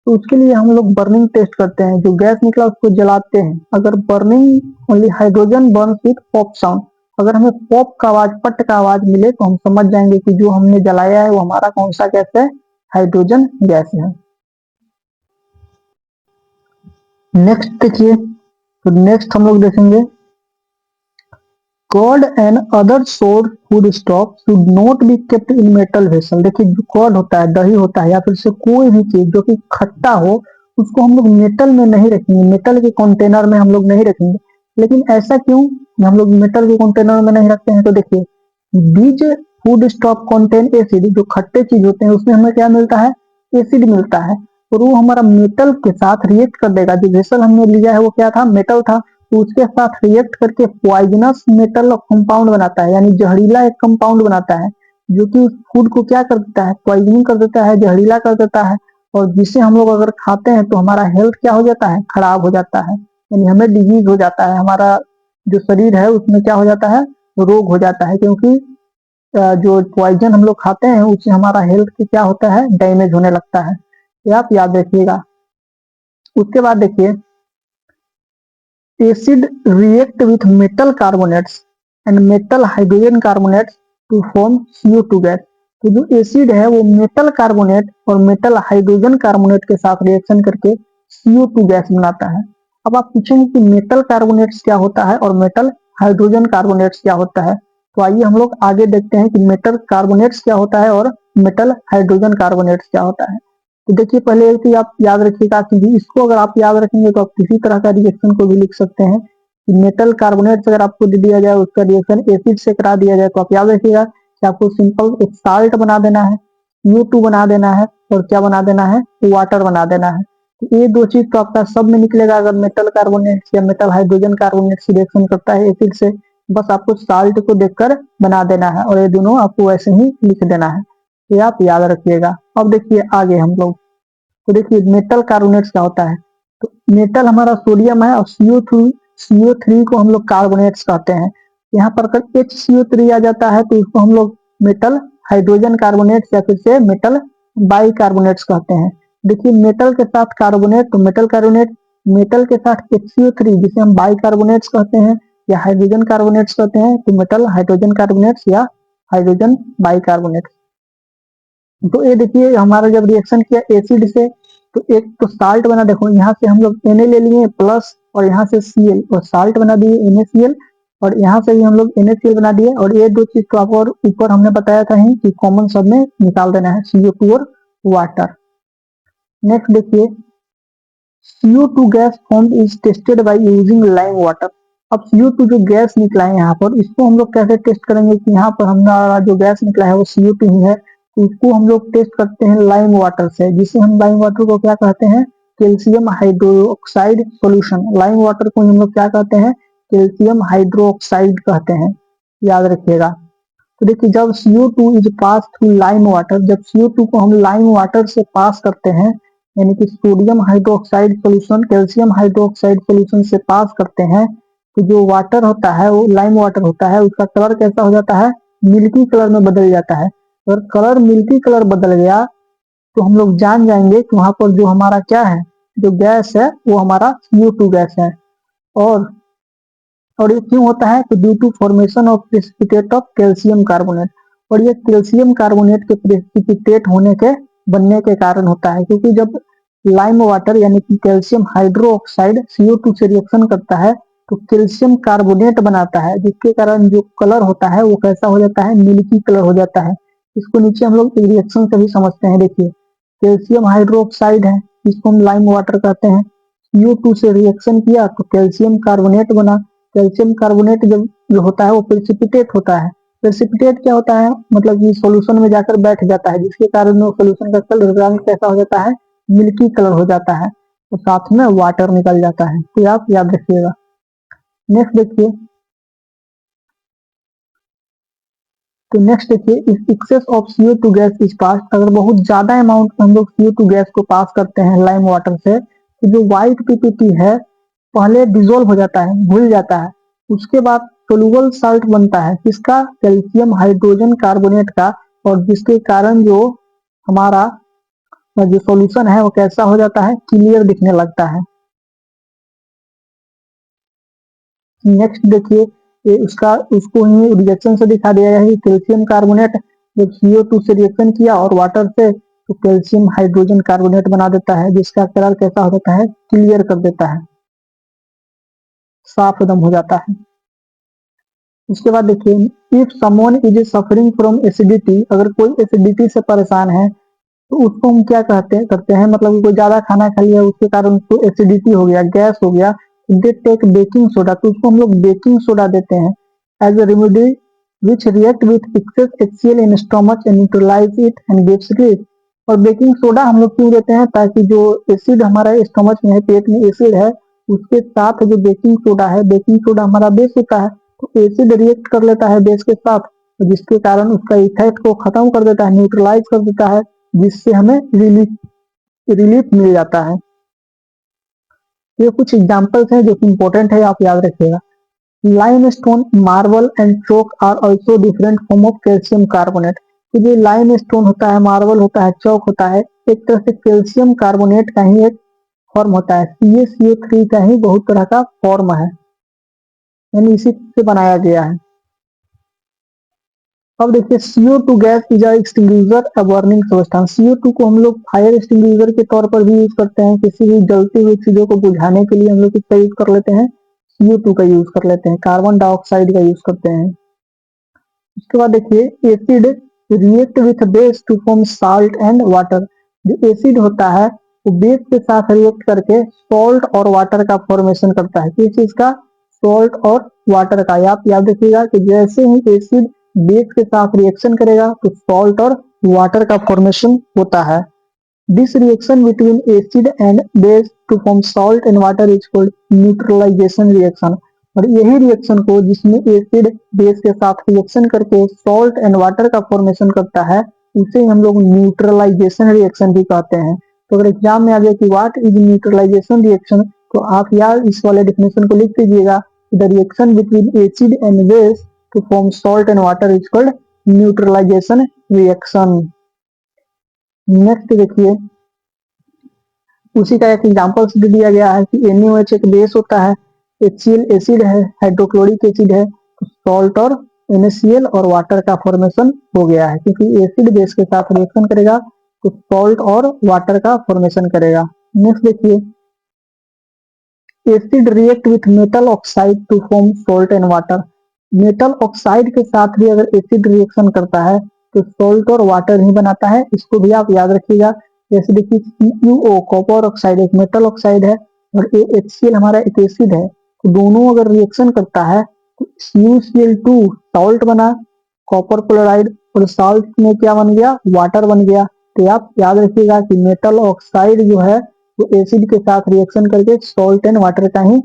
तो उसके लिए हम लोग बर्निंग टेस्ट करते हैं, जो गैस निकला उसको जलाते हैं। अगर burning only hydrogen Burns with pop sound, अगर हमें पॉप का आवाज, पट का आवाज मिले तो हम समझ जाएंगे कि जो हमने जलाया है वो हमारा कौन सा गैस है, हाइड्रोजन गैस है। नेक्स्ट देखिए, तो नेक्स्ट हम लोग देखेंगे, curd and other source food stock should not be kept in metal vessel. देखिए जो कर्ड होता है, दही होता है या फिर से कोई भी चीज जो कि खट्टा हो, उसको हम लोग मेटल में नहीं रखेंगे, मेटल के कंटेनर में हम लोग नहीं रखेंगे। लेकिन ऐसा क्यों हम लोग मेटल के कंटेनर में नहीं रखते हैं, तो देखिए बीज फूड स्टॉक कंटेन एसिड, जो खट्टे चीज होते हैं उसमें हमें क्या मिलता है, एसिड मिलता है। और वो हमारा मेटल के साथ रिएक्ट कर देगा। जो वेसल हमने लिया है वो क्या था, मेटल था, तो उसके साथ रिएक्ट करके पॉइजनस मेटल कंपाउंड बनाता है, यानी जहरीला एक कंपाउंड बनाता है, जो कि उस फूड को क्या कर देता है, पॉइजनिंग कर देता है, जहरीला कर देता है। और जिसे हम लोग अगर खाते हैं तो हमारा हेल्थ क्या हो जाता है, खराब हो जाता है, यानी हमें डिजीज हो जाता है, हमारा जो शरीर है उसमें क्या हो जाता है, रोग हो जाता है। क्योंकि जो पॉइजन हम लोग खाते हैं उससे हमारा हेल्थ की क्या होता है, डैमेज होने लगता है। ये आप याद रखिएगा। उसके बाद देखिए, acid react with metal carbonates and metal hydrogen carbonates to form CO2 gas. तो जो एसिड है वो मेटल कार्बोनेट और मेटल हाइड्रोजन कार्बोनेट के साथ रिएक्शन करके CO2 गैस बनाता है। अब आप पूछेंगे कि मेटल कार्बोनेट्स क्या होता है और मेटल हाइड्रोजन कार्बोनेट्स क्या होता है। तो आइए हम लोग आगे देखते हैं कि मेटल कार्बोनेट्स क्या होता है और मेटल हाइड्रोजन कार्बोनेट्स क्या होता है। तो देखिए पहले एक चीज आप याद रखिएगा कि इसको अगर आप याद रखेंगे तो आप किसी तरह का रिएक्शन को भी लिख सकते हैं कि मेटल कार्बोनेट अगर आपको दे दिया जाए उसका रिएक्शन एसिड से करा दिया जाए तो आप याद रखिएगा कि आपको सिंपल एक साल्ट बना देना है, CO2 बना देना है और क्या बना देना है, वाटर बना देना है। तो ये दो चीज तो आपका सब में निकलेगा। अगर मेटल कार्बोनेट या मेटल हाइड्रोजन कार्बोनेट से रिएक्शन करता है एसिड से, बस आपको साल्ट को देखकर बना देना है और ये दोनों आपको वैसे ही लिख देना है। ये आप याद रखिएगा। अब देखिए आगे हम लोग, तो देखिए मेटल कार्बोनेट्स क्या होता है, तो मेटल हमारा सोडियम है और CO3 को हम लोग कार्बोनेट्स कहते हैं। यहाँ पर अगर HCO3 आ जाता है तो इसको हम लोग मेटल हाइड्रोजन कार्बोनेट्स या फिर से मेटल बाई कार्बोनेट्स कहते हैं। देखिए मेटल के साथ कार्बोनेट तो मेटल कार्बोनेट, मेटल के साथ HCO3 जिसे हम बाई कार्बोनेट्स कहते हैं या हाइड्रोजन कार्बोनेट्स कहते हैं, तो मेटल हाइड्रोजन कार्बोनेट्स या हाइड्रोजन बाई कार्बोनेट्स। तो ये देखिए हमारा जब रिएक्शन किया एसिड से तो एक तो साल्ट बना, देखो यहाँ से हम लोग Na ले लिए प्लस और यहाँ से Cl और साल्ट बना दिए NaCl, और यहाँ से भी हम लोग NaCl बना दिए। और ये दो चीज को आपको ऊपर हमने बताया था ही कि कॉमन सब में निकाल देना है, CO2 और वाटर। नेक्स्ट देखिए, CO2 gas form is tested by using lime water. अब CO2 जो गैस निकला है यहाँ पर, इसको हम लोग कैसे टेस्ट करेंगे कि यहाँ पर हमारा जो गैस निकला है वो CO2 ही है, तो इसको हम लोग टेस्ट करते हैं लाइम वाटर से, जिसे हम लाइम वाटर को क्या कहते हैं, calcium hydroxide solution. Lime water को हम लोग क्या कहते हैं, कैल्शियम हाइड्रोक्साइड कहते हैं, याद रखिएगा। तो देखिए जब CO2 is pass through lime water, जब CO2 को हम लाइम वाटर से पास करते हैं, यानी कि sodium hydroxide solution calcium hydroxide solution से पास करते हैं, तो जो वाटर होता है वो लाइम वाटर होता है, उसका कलर कैसा हो जाता है, मिल्की कलर में बदल जाता है। अगर कलर मिल्की कलर बदल गया तो हम लोग जान जाएंगे कि वहां पर जो हमारा क्या है, जो गैस है वो हमारा CO2 गैस है। और और ये क्यों होता है, तो due to formation of precipitate of calcium carbonate. और ये कैल्शियम कार्बोनेट के प्रेसिपिटेट होने के बनने के कारण होता है, क्योंकि जब लाइम वाटर यानी कि कैल्शियम हाइड्रोक्साइड CO2 से रिएक्शन करता है तो कैल्शियम कार्बोनेट बनाता है, जिसके कारण जो कलर होता है वो कैसा हो जाता है, मिल्की कलर हो जाता है। इसको नीचे हम लोग रिएक्शन से भी समझते हैं। देखिए कैल्शियम हाइड्रोक्साइड है, इसको हम लाइम वाटर कहते हैं, CO2 से रिएक्शन किया तो कैल्शियम कार्बोनेट बना। कैल्शियम कार्बोनेट जब जो होता है वो प्रेसिपिटेट होता है। प्रेसिपिटेट क्या होता है, मतलब कि सॉल्यूशन में जाकर बैठ जाता है, जिसके कारण वो सॉल्यूशन का कलर रंग कैसा हो जाता है, मिल्की कलर हो जाता है, तो साथ में वाटर निकल जाता है, तो आप याद रखिएगा। नेक्स्ट देखिए, तो नेक्स्ट देखिए, if excess of CO2 gas is pass, अगर बहुत ज्यादा अमाउंट में हम लोग CO2 गैस को पास करते हैं लाइम वाटर से, तो जो व्हाइट पीपीटी है पहले डिजोल्व हो जाता है, घुल जाता है, उसके बाद सोलुबल साल्ट बनता है किसका, कैल्शियम हाइड्रोजन कार्बोनेट का, और जिसके कारण जो हमारा जो सॉल्यूशन है वो कैसा हो जाता है, क्लियर दिखने लगता है। नेक्स्ट देखिए, ये उसका उसको ही रिएक्शन से दिखा दिया गया है कि कैल्शियम कार्बोनेट जब CO2 से रिएक्शन किया और वाटर से, तो कैल्शियम हाइड्रोजन कार्बोनेट बना देता है, जिसका कलर कैसा हो जाता है, क्लियर कर देता है, साफ एकदम हो जाता है। उसके बाद देखिए, if someone is suffering from acidity, अगर कोई एसिडिटी से परेशान है तो उसको हम क्या करते हैं, मतलब कि कोई ज्यादा खाना खा लिया उसके कारण उसको एसिडिटी हो गया, गैस हो गया, दे टेक बेकिंग सोडा, तो उसको हम लोग बेकिंग सोडा देते हैं as a remedy which react with excess HCl in stomach and neutralise it and gives relief. और बेकिंग सोडा हम लोग क्यों देते हैं, ताकि जो एसिड हमारा स्टमच में है, पेट में एसिड है, उसके साथ जो बेकिंग सोडा है, बेकिंग सोडा हमारा बेस होता है, तो एसिड रिएक्ट कर लेता है बेस के साथ, जिसके कारण उसका इफेक्ट को खत्म कर देता है, न्यूट्रलाइज कर देता है, जिससे हमें रिलीफ रिलीफ मिल जाता है। ये कुछ एग्जांपल्स हैं जो कि इंपॉर्टेंट है, आप याद रखिएगा। Limestone, marble and chalk are also different form of calcium carbonate. तो जो लाइमस्टोन होता है, मार्बल होता है, चौक होता है, एक तरह से कैल्शियम कार्बोनेट का ही एक फॉर्म होता है, CaCO3 का ही बहुत तरह का फॉर्म है, यानी इसी से बनाया गया है। अब देखिए, CO2 gas is a extinguisher, a burning substance. CO2 को हम लोग फायर एक्सटिंग्विशर के तौर पर भी यूज करते हैं, किसी भी जलती हुई चीजों को बुझाने के लिए हम लोग किसका यूज कर लेते हैं, CO2 का यूज कर लेते हैं, कार्बन डाइऑक्साइड का यूज करते हैं। उसके बाद देखिए, acid react with base to form salt and water. जो एसिड होता है वो बेस के साथ रिएक्ट करके सॉल्ट और वाटर का फॉर्मेशन करता है, किस चीज का, सॉल्ट और वाटर का। आप याद रखिएगा कि जैसे ही एसिड बेस के साथ रिएक्शन करेगा तो सॉल्ट और वाटर का फॉर्मेशन होता है। This reaction between acid and base to form salt and water is called neutralisation reaction. और यही रिएक्शन को, जिसमें एसिड बेस के साथ रिएक्शन करके सॉल्ट एंड वाटर का फॉर्मेशन करता है, उसे हम लोग न्यूट्रलाइजेशन रिएक्शन भी कहते हैं। तो अगर एग्जाम में आ जाए कि व्हाट इज न्यूट्रलाइजेशन रिएक्शन, तो आप यार इस वाले डेफिनेशन को लिख दीजिएगा, the reaction between acid and base to form salt and water is called neutralisation reaction. Next देखिए, उसी का एक एग्जांपल दे दिया गया है कि NaOH एक बेस होता है, HCl एसिड है, हाइड्रोक्लोरिक एसिड है, तो सॉल्ट और NaCl और वाटर का फॉर्मेशन हो गया है, क्योंकि एसिड बेस के साथ रिएक्शन करेगा तो सॉल्ट और वाटर का फॉर्मेशन करेगा। नेक्स्ट देखिए, acid react with metal oxide to form salt and water. Metal oxide के साथ भी अगर एसिड रिएक्शन करता है तो सॉल्ट और वाटर ही बनाता है, इसको भी आप याद रखिएगा। एसिडिक CuO कॉपर ऑक्साइड एक मेटल ऑक्साइड है और HCl हमारा एक एसिड है। तो दोनों अगर रिएक्शन करता है तो CuCl2 सॉल्ट बना कॉपर क्लोराइड और सॉल्ट में क्या बन गया, वाटर बन गया। तो आप याद रखिएगा कि मेटल ऑक्साइड जो है वो एसिड के साथ रिएक्शन करके सॉल्ट एंड वाटर का ही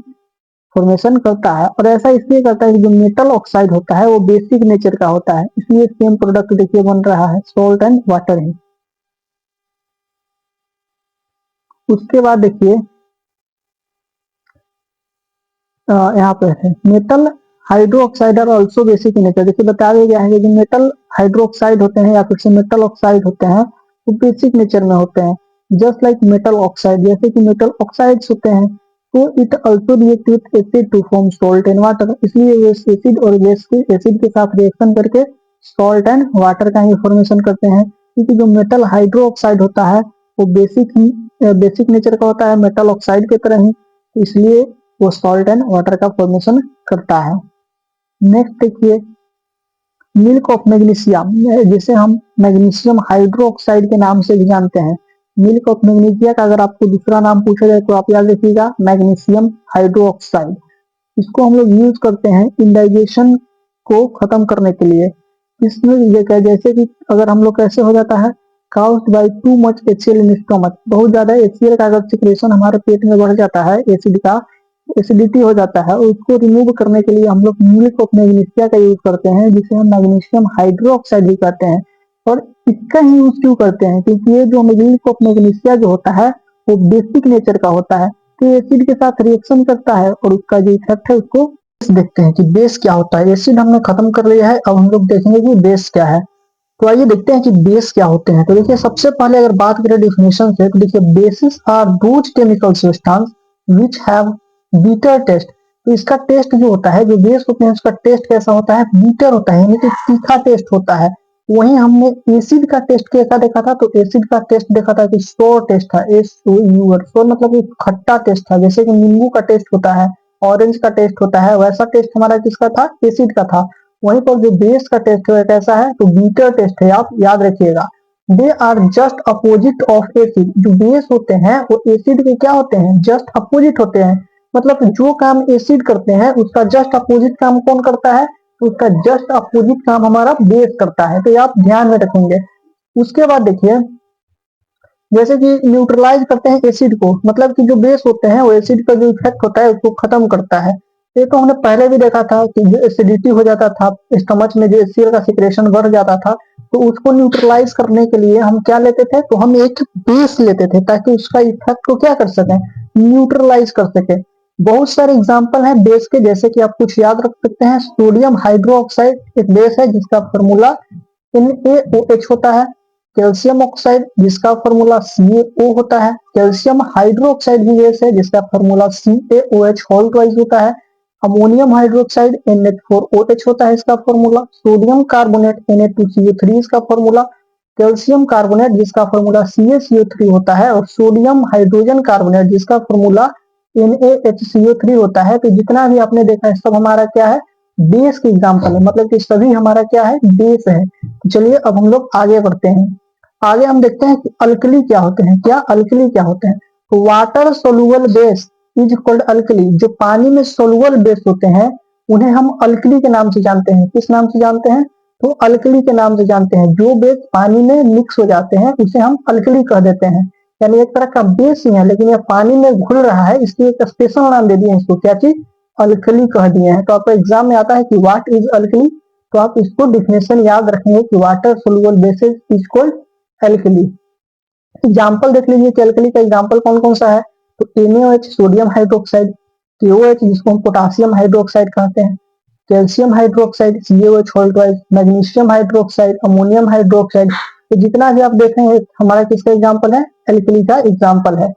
फॉर्मेशन करता है। और ऐसा इसलिए करता है कि जो मेटल ऑक्साइड होता है वो बेसिक नेचर का होता है, इसलिए सेम प्रोडक्ट देखिए बन रहा है सॉल्ट एंड वाटर ही। उसके बाद देखिए यहाँ पे है metal hydroxide are also basic in nature. देखिए बता दिया गया है कि जो मेटल हाइड्रोक्साइड होते हैं या फिर से मेटल ऑक्साइड होते हैं वो बेसिक नेचर में होते हैं। जस्ट लाइक मेटल ऑक्साइड, जैसे कि मेटल ऑक्साइड्स होते हैं तो it also react with acid to form salt and water. इसलिए ये एसिड और बेस के एसिड के साथ रिएक्शन करके सॉल्ट एंड वाटर का ही फॉर्मेशन करते हैं। क्योंकि जो मेटल हाइड्रोक्साइड होता है वो बेसिक नेचर का होता है मेटल ऑक्साइड की तरह ही, इसलिए वो सॉल्ट एंड वाटर का फॉर्मेशन करता है। नेक्स्ट देखिए मिल्क ऑफ मैग्नीशियम, जिसे हम मैग्नीशियम हाइड्रोक्साइड के नाम से भी जानते हैं। मिल्क ऑफ मैग्नीशिया का अगर आपको दूसरा नाम पूछा जाए तो आप याद रखिएगा मैग्नीशियम हाइड्रोक्साइड। इसको हम लोग यूज करते हैं इंडाइजेशन को खत्म करने के लिए। इसमें ये क्या, जैसे कि अगर हम लोग कैसे हो जाता है caused by too much HCl in stomach, बहुत ज्यादा HCl का अगर सिक्रेशन हमारे पेट में बढ़ जाता है, एसिड का एसिडिटी हो जाता है, और उसको रिमूव करने के लिए हम लोग मिल्क ऑफ मैग्नीशिया का यूज करते हैं, जिसे हम मैग्नीशियम हाइड्रोक्साइड भी कहते हैं। और इसका ही यूज क्यों करते हैं, क्योंकि ये जो मिल्क ऑफ मैग्नीशिया जो होता है वो बेसिक नेचर का होता है, तो एसिड के साथ रिएक्शन करता है और उसका जो इफेक्ट है उसको देखते हैं कि बेस क्या होता है। एसिड हमने खत्म कर लिया है, अब हम लोग देखेंगे कि बेस क्या है। तो आइए देखते हैं कि बेस क्या होते हैं। तो देखिए सबसे पहले अगर बात करें डेफिनेशन से, तो देखिए bases are those chemical substance which have bitter taste. तो इसका टेस्ट जो होता है, जो बेस होते हैं उसका टेस्ट कैसा होता है, बीटर होता है, यानी कि तीखा टेस्ट होता है। वहीं हमने एसिड का टेस्ट कैसा देखा था, तो एसिड का टेस्ट देखा था कि सोर टेस्ट था, SOUR, सोर मतलब कि खट्टा टेस्ट था, जैसे कि नींबू का टेस्ट होता है, ऑरेंज का टेस्ट होता है, वैसा टेस्ट हमारा किसका था, एसिड का था। वहीं पर जो बेस का टेस्ट है कैसा है, तो बीटर टेस्ट है, आप याद रखिएगा। They are just opposite of acid. जो बेस होते हैं वो एसिड के क्या होते हैं, जस्ट अपोजिट होते हैं। मतलब जो काम एसिड करते हैं उसका जस्ट अपोजिट काम कौन करता है, तो उसका जस्ट अपोजिट काम हमारा बेस करता है, तो ये आप ध्यान में रखेंगे। उसके बाद देखिए जैसे कि न्यूट्रलाइज करते हैं एसिड को, मतलब कि जो बेस होते हैं वो एसिड का जो इफेक्ट होता है उसको खत्म करता है। ये तो हमने पहले भी देखा था कि जो एसिडिटी हो जाता था स्टमच में, जो HCl का सिक्रेशन बढ़ जाता था, तो उसको न्यूट्रलाइज करने के लिए हम क्या लेते थे, तो हम एक बेस लेते थे ताकि उसका इफेक्ट को क्या कर सकें, न्यूट्रलाइज कर सके। बहुत सारे एग्जाम्पल हैं बेस के, जैसे कि आप कुछ याद रख सकते हैं। सोडियम हाइड्रोक्साइड एक बेस है जिसका फॉर्मूला NaOH होता है। कैल्शियम ऑक्साइड जिसका फॉर्मूला CaO होता है। कैल्शियम हाइड्रोक्साइड भी बेस है जिसका फॉर्मूला CaOH होल ट्वाइस होता है। अमोनियम हाइड्रोक्साइड NH4OH होता है इसका फॉर्मूला। सोडियम कार्बोनेट Na2CO3 इसका फॉर्मूला। कैल्शियम कार्बोनेट जिसका फॉर्मूला CaCO3 होता है, और सोडियम हाइड्रोजन कार्बोनेट जिसका फॉर्मूला NaHCO3 होता है। तो जितना भी आपने देखा है सब हमारा क्या है, बेस के एग्जाम्पल है, मतलब कि सभी हमारा क्या है, बेस है। तो चलिए अब हम लोग आगे बढ़ते हैं। आगे हम देखते हैं कि अल्कली क्या होते हैं। क्या अल्कली क्या होते हैं, तो water soluble base is called alkali. जो पानी में सोलुबल बेस होते हैं उन्हें हम अल्कली के नाम से जानते हैं। किस नाम से जानते हैं, तो अल्कली के नाम से जानते हैं। जो बेस पानी में मिक्स हो जाते हैं उसे हम अल्कली कह देते हैं, यानी एक तरह का बेस ही है लेकिन यह पानी में घुल रहा है, इसलिए एक स्पेशल नाम दे दिए हैं इसको, क्या चीज, अल्कली कह दिए हैं। तो आपको एग्जाम में आता है कि व्हाट इज अल्कली, तो आप इसको डिफिनेशन याद रखेंगे कि water soluble basis is called alkali. Example देख लीजिए कि अल्कली का एग्जाम्पल कौन कौन सा है, तो NaOH सोडियम हाइड्रोक्साइड, KOH जिसको हम पोटासियम हाइड्रोक्साइड कहते हैं, calcium hydroxide CaOH whole twice, magnesium hydroxide, ammonium hydroxide. तो जितना भी आप देख रहे हैं हमारा किसका एग्जाम्पल है, अल्कली का एग्जाम्पल है।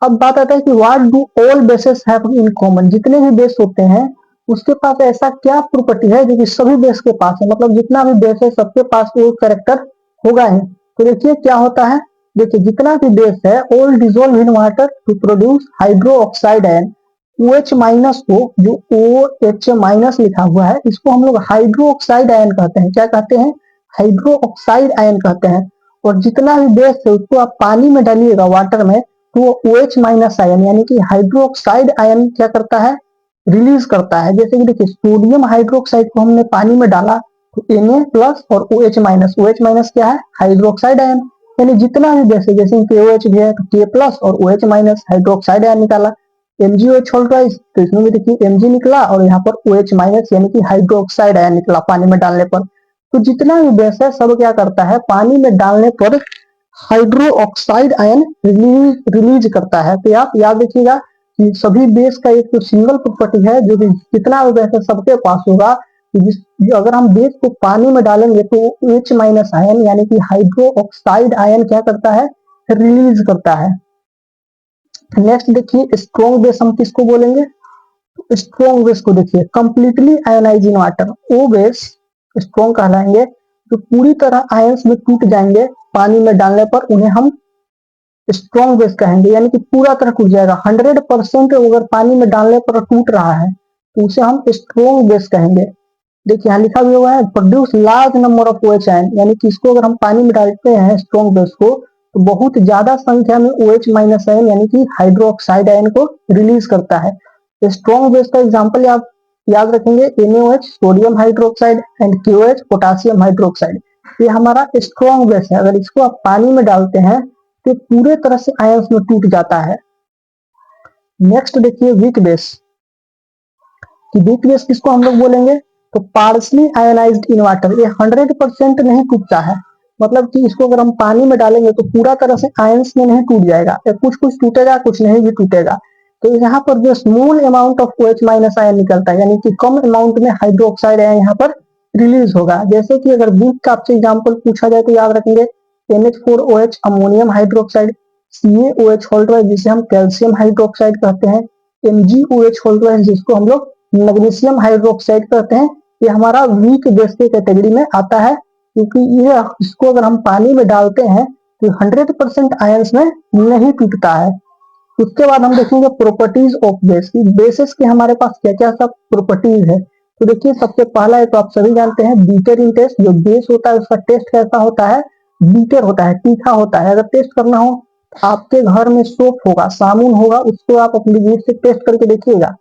अब बात आता है कि what do all bases have in common. जितने भी बेस होते हैं उसके पास ऐसा क्या प्रॉपर्टी है जो कि सभी बेस के पास है, मतलब जितना भी बेस है सबके पास वो कैरेक्टर होगा ही। तो देखिए क्या होता है, देखिए जितना भी बेस है all dissolve in water to produce hydroxide ion. OH minus को, जो OH माइनस लिखा हुआ है, इसको हम लोग हाइड्रो ऑक्साइड आयन कहते हैं। क्या कहते हैं, हाइड्रो ऑक्साइड आयन कहते हैं। और जितना भी बेस है उसको आप पानी में डालिएगा वाटर में, तो वो OH माइनस आयन यानी कि हाइड्रोक्साइड आयन क्या करता है, रिलीज करता है। जैसे कि देखिए सोडियम हाइड्रोक्साइड को हमने पानी में डाला तो Na प्लस और OH माइनस, OH माइनस क्या है, हाइड्रोक्साइड आयन। यानी जितना भी बेस है, जैसे KOH भी है तो K प्लस और OH माइनस हाइड्रोक्साइड आयन निकाला। MgOH होल राइज तो इसमें भी देखिए Mg निकला और यहाँ पर OH माइनस यानी कि हाइड्रोक्साइड आयन निकला पानी में डालने पर। तो जितना भी बेस है सब क्या करता है, पानी में डालने पर हाइड्रो ऑक्साइड आयन रिलीज करता है। तो आप याद रखिएगा कि सभी बेस का एक तो सिंगल प्रॉपर्टी है जो कि जितना भी बेस है सबके पास होगा, अगर हम बेस को पानी में डालेंगे तो OH माइनस आयन यानी कि हाइड्रो ऑक्साइड आयन क्या करता है, रिलीज करता है। नेक्स्ट देखिए स्ट्रॉन्ग बेस हम किसको बोलेंगे, स्ट्रॉन्ग बेस को देखिए कंप्लीटली आयोनाइजिंग वाटर, वो बेस स्ट्रॉन्ग कहलाएंगे जो पूरी तरह आयंस में टूट जाएंगे पानी में डालने पर, उन्हें हम स्ट्रॉन्ग बेस कहेंगे। यानी कि पूरा तरह टूट जाएगा, 100% अगर पानी में डालने पर टूट रहा है तो उसे हम स्ट्रॉन्ग बेस कहेंगे। देखिए यहाँ लिखा भी हुआ है produce large number of OH ion, यानी कि इसको अगर हम पानी में डालते हैं स्ट्रॉन्ग बेस को तो बहुत ज्यादा संख्या में OH माइनस आयन यानी कि हाइड्रोक्साइड आयन को रिलीज करता है। स्ट्रॉन्ग बेस का एग्जाम्पल आप याद रखेंगे NaOH sodium hydroxide and KOH potassium hydroxide, ये हमारा स्ट्रॉन्ग बेस है। अगर इसको आप पानी में डालते हैं तो पूरे तरह से आयंस में टूट जाता है। नेक्स्ट देखिए वीक बेस, कि वीक बेस किसको हम लोग बोलेंगे, तो पार्सली आयोनाइज्ड इन वाटर, ये 100% नहीं टूटता है। मतलब कि इसको अगर हम पानी में डालेंगे तो पूरा तरह से आयंस में नहीं टूट जाएगा, कुछ कुछ टूटेगा कुछ नहीं भी टूटेगा। तो यहाँ पर जो small amount of OH minus ion निकलता है यानी कि कम अमाउंट में हाइड्रोक्साइड आयन यहाँ पर रिलीज होगा। जैसे कि अगर वीक का आपसे एग्जाम्पल पूछा जाए तो याद रखेंगे NH4OH ammonium hydroxide, CaOH whole twice जिसे हम कैल्शियम हाइड्रोक्साइड कहते हैं, MgOH होल ट्वाइस जिसको हम लोग मैग्नीशियम हाइड्रोक्साइड कहते हैं। ये हमारा वीक बेस के कैटेगरी में आता है, क्योंकि ये इसको अगर हम पानी में डालते हैं तो 100% आयंस में नहीं टूटता है। उसके बाद हम देखेंगे प्रॉपर्टीज ऑफ बेस, बेसिस के हमारे पास क्या क्या सब प्रॉपर्टीज है। तो देखिए सबसे पहला है तो आप सभी जानते हैं बीटर इन टेस्ट, जो बेस होता है उसका टेस्ट कैसा होता है, बीटर होता है, तीखा होता है। अगर टेस्ट करना हो तो आपके घर में सोप होगा, साबुन होगा, उसको आप अपनी जीभ से टेस्ट करके देखिएगा,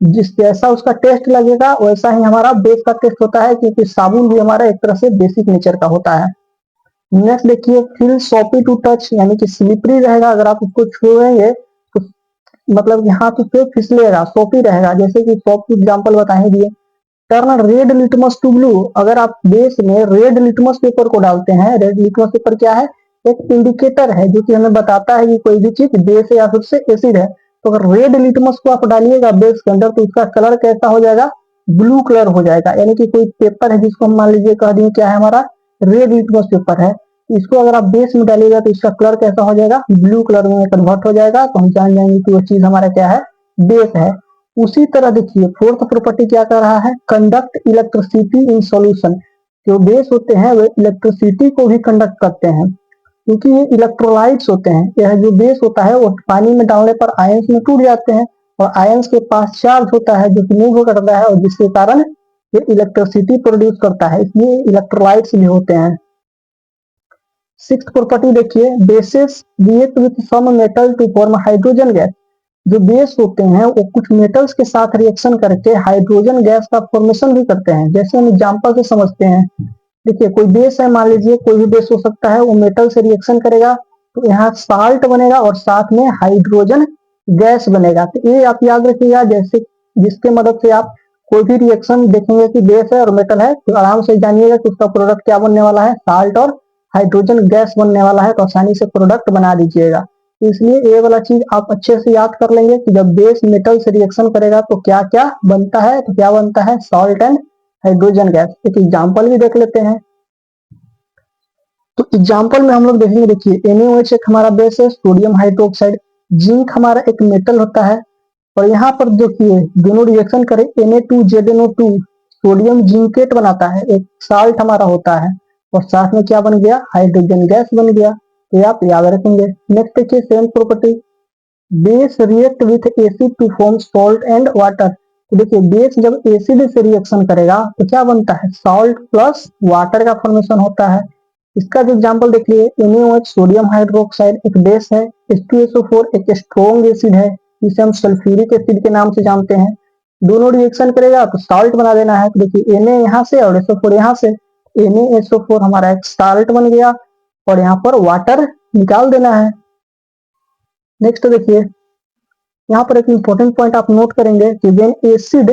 जिस जैसा उसका टेस्ट लगेगा वैसा ही हमारा बेस का टेस्ट होता है, क्योंकि साबुन भी हमारा एक तरह से बेसिक नेचर का होता है। नेक्स्ट देखिए फील सॉपी टू टच, यानी कि स्लिपरी रहेगा, अगर आप उसको छुएंगे तो मतलब यहाँ पे फिसलेगा, सोपी रहेगा। जैसे कि सॉप की एग्जांपल बताए दिए। Turn red litmus to blue, अगर आप बेस में रेड लिटमस पेपर को डालते हैं, रेड लिटमस पेपर क्या है, एक इंडिकेटर है जो कि हमें बताता है कि कोई भी चीज बेस है या फिर से एसिड है। तो अगर रेड लिटमस को आप डालिएगा बेस के अंदर तो उसका कलर कैसा हो जाएगा, ब्लू कलर हो जाएगा। यानी कि कोई पेपर है जिसको हम मान लीजिए कह दें क्या है हमारा रेड लिटमस पेपर है, इसको अगर आप बेस में डालिएगा तो इसका कलर कैसा हो जाएगा, ब्लू कलर में कन्वर्ट हो जाएगा। तो हम जान जाएंगे कि वो चीज हमारा क्या है, बेस है। उसी तरह देखिए फोर्थ प्रॉपर्टी क्या कर रहा है, कंडक्ट इलेक्ट्रिसिटी इन सॉल्यूशन, जो बेस होते हैं वे इलेक्ट्रिसिटी को भी कंडक्ट करते हैं, क्योंकि ये इलेक्ट्रोलाइट्स होते हैं। यह जो बेस होता है वो पानी में डालने पर आयंस में टूट जाते हैं और आयंस के पास चार्ज होता है जो कि मूव करता है और जिसके कारण ये इलेक्ट्रिसिटी प्रोड्यूस करता है, इसलिए इलेक्ट्रोलाइट्स भी होते हैं। सिक्स्थ प्रॉपर्टी देखिए bases react with some metal to form hydrogen gas, जो बेस होते हैं वो कुछ मेटल्स के साथ रिएक्शन करके हाइड्रोजन गैस का फॉर्मेशन भी करते हैं। जैसे हम एग्जांपल से समझते हैं, देखिए कोई बेस है, मान लीजिए कोई भी बेस हो सकता है, वो मेटल से रिएक्शन करेगा तो यहाँ साल्ट बनेगा और साथ में हाइड्रोजन गैस बनेगा। तो ये आप याद रखिएगा, जैसे जिसके मदद से आप कोई भी रिएक्शन देखेंगे कि बेस है और मेटल है तो आराम से जानिएगा कि उसका प्रोडक्ट क्या बनने वाला है, साल्ट और हाइड्रोजन गैस बनने वाला है। तो आसानी से प्रोडक्ट बना दीजिएगा। इसलिए ये वाला चीज आप अच्छे से याद कर लेंगे कि जब बेस मेटल से रिएक्शन करेगा तो क्या क्या बनता है, तो क्या बनता है, सॉल्ट एंड हाइड्रोजन गैस। एक एग्जांपल भी देख लेते हैं। तो एग्जांपल में हम लोग देखेंगे, देखिए NaOH एक हमारा बेस है, सोडियम हाइड्रोक्साइड, जिंक हमारा एक मेटल होता है, और यहाँ पर देखिए दोनों रिएक्शन करें Na2ZNO2 सोडियम जिंकेट बनाता है, एक साल्ट हमारा होता है, और साथ में क्या बन गया, हाइड्रोजन गैस बन गया। ये आप याद रखेंगे। नेक्स्ट देखिए seventh property, base react with acid to form salt and water. तो देखिए बेस जब एसिड से रिएक्शन करेगा तो क्या बनता है, सॉल्ट प्लस वाटर का फॉर्मेशन होता है। इसका जो एग्जांपल देख लिए, NaOH सोडियम हाइड्रोक्साइड एक बेस है, H2SO4 एक स्ट्रॉन्ग एसिड है, इसे हम सल्फ्यूरिक एसिड के नाम से जानते हैं। दोनों रिएक्शन करेगा तो साल्ट बना देना है। तो देखिए Na यहाँ से और SO4 यहाँ से, NaSO4 हमारा एक साल्ट बन गया और यहाँ पर वाटर निकाल देना है। नेक्स्ट देखिए, यहाँ पर एक इंपॉर्टेंट पॉइंट आप नोट करेंगे कि when acid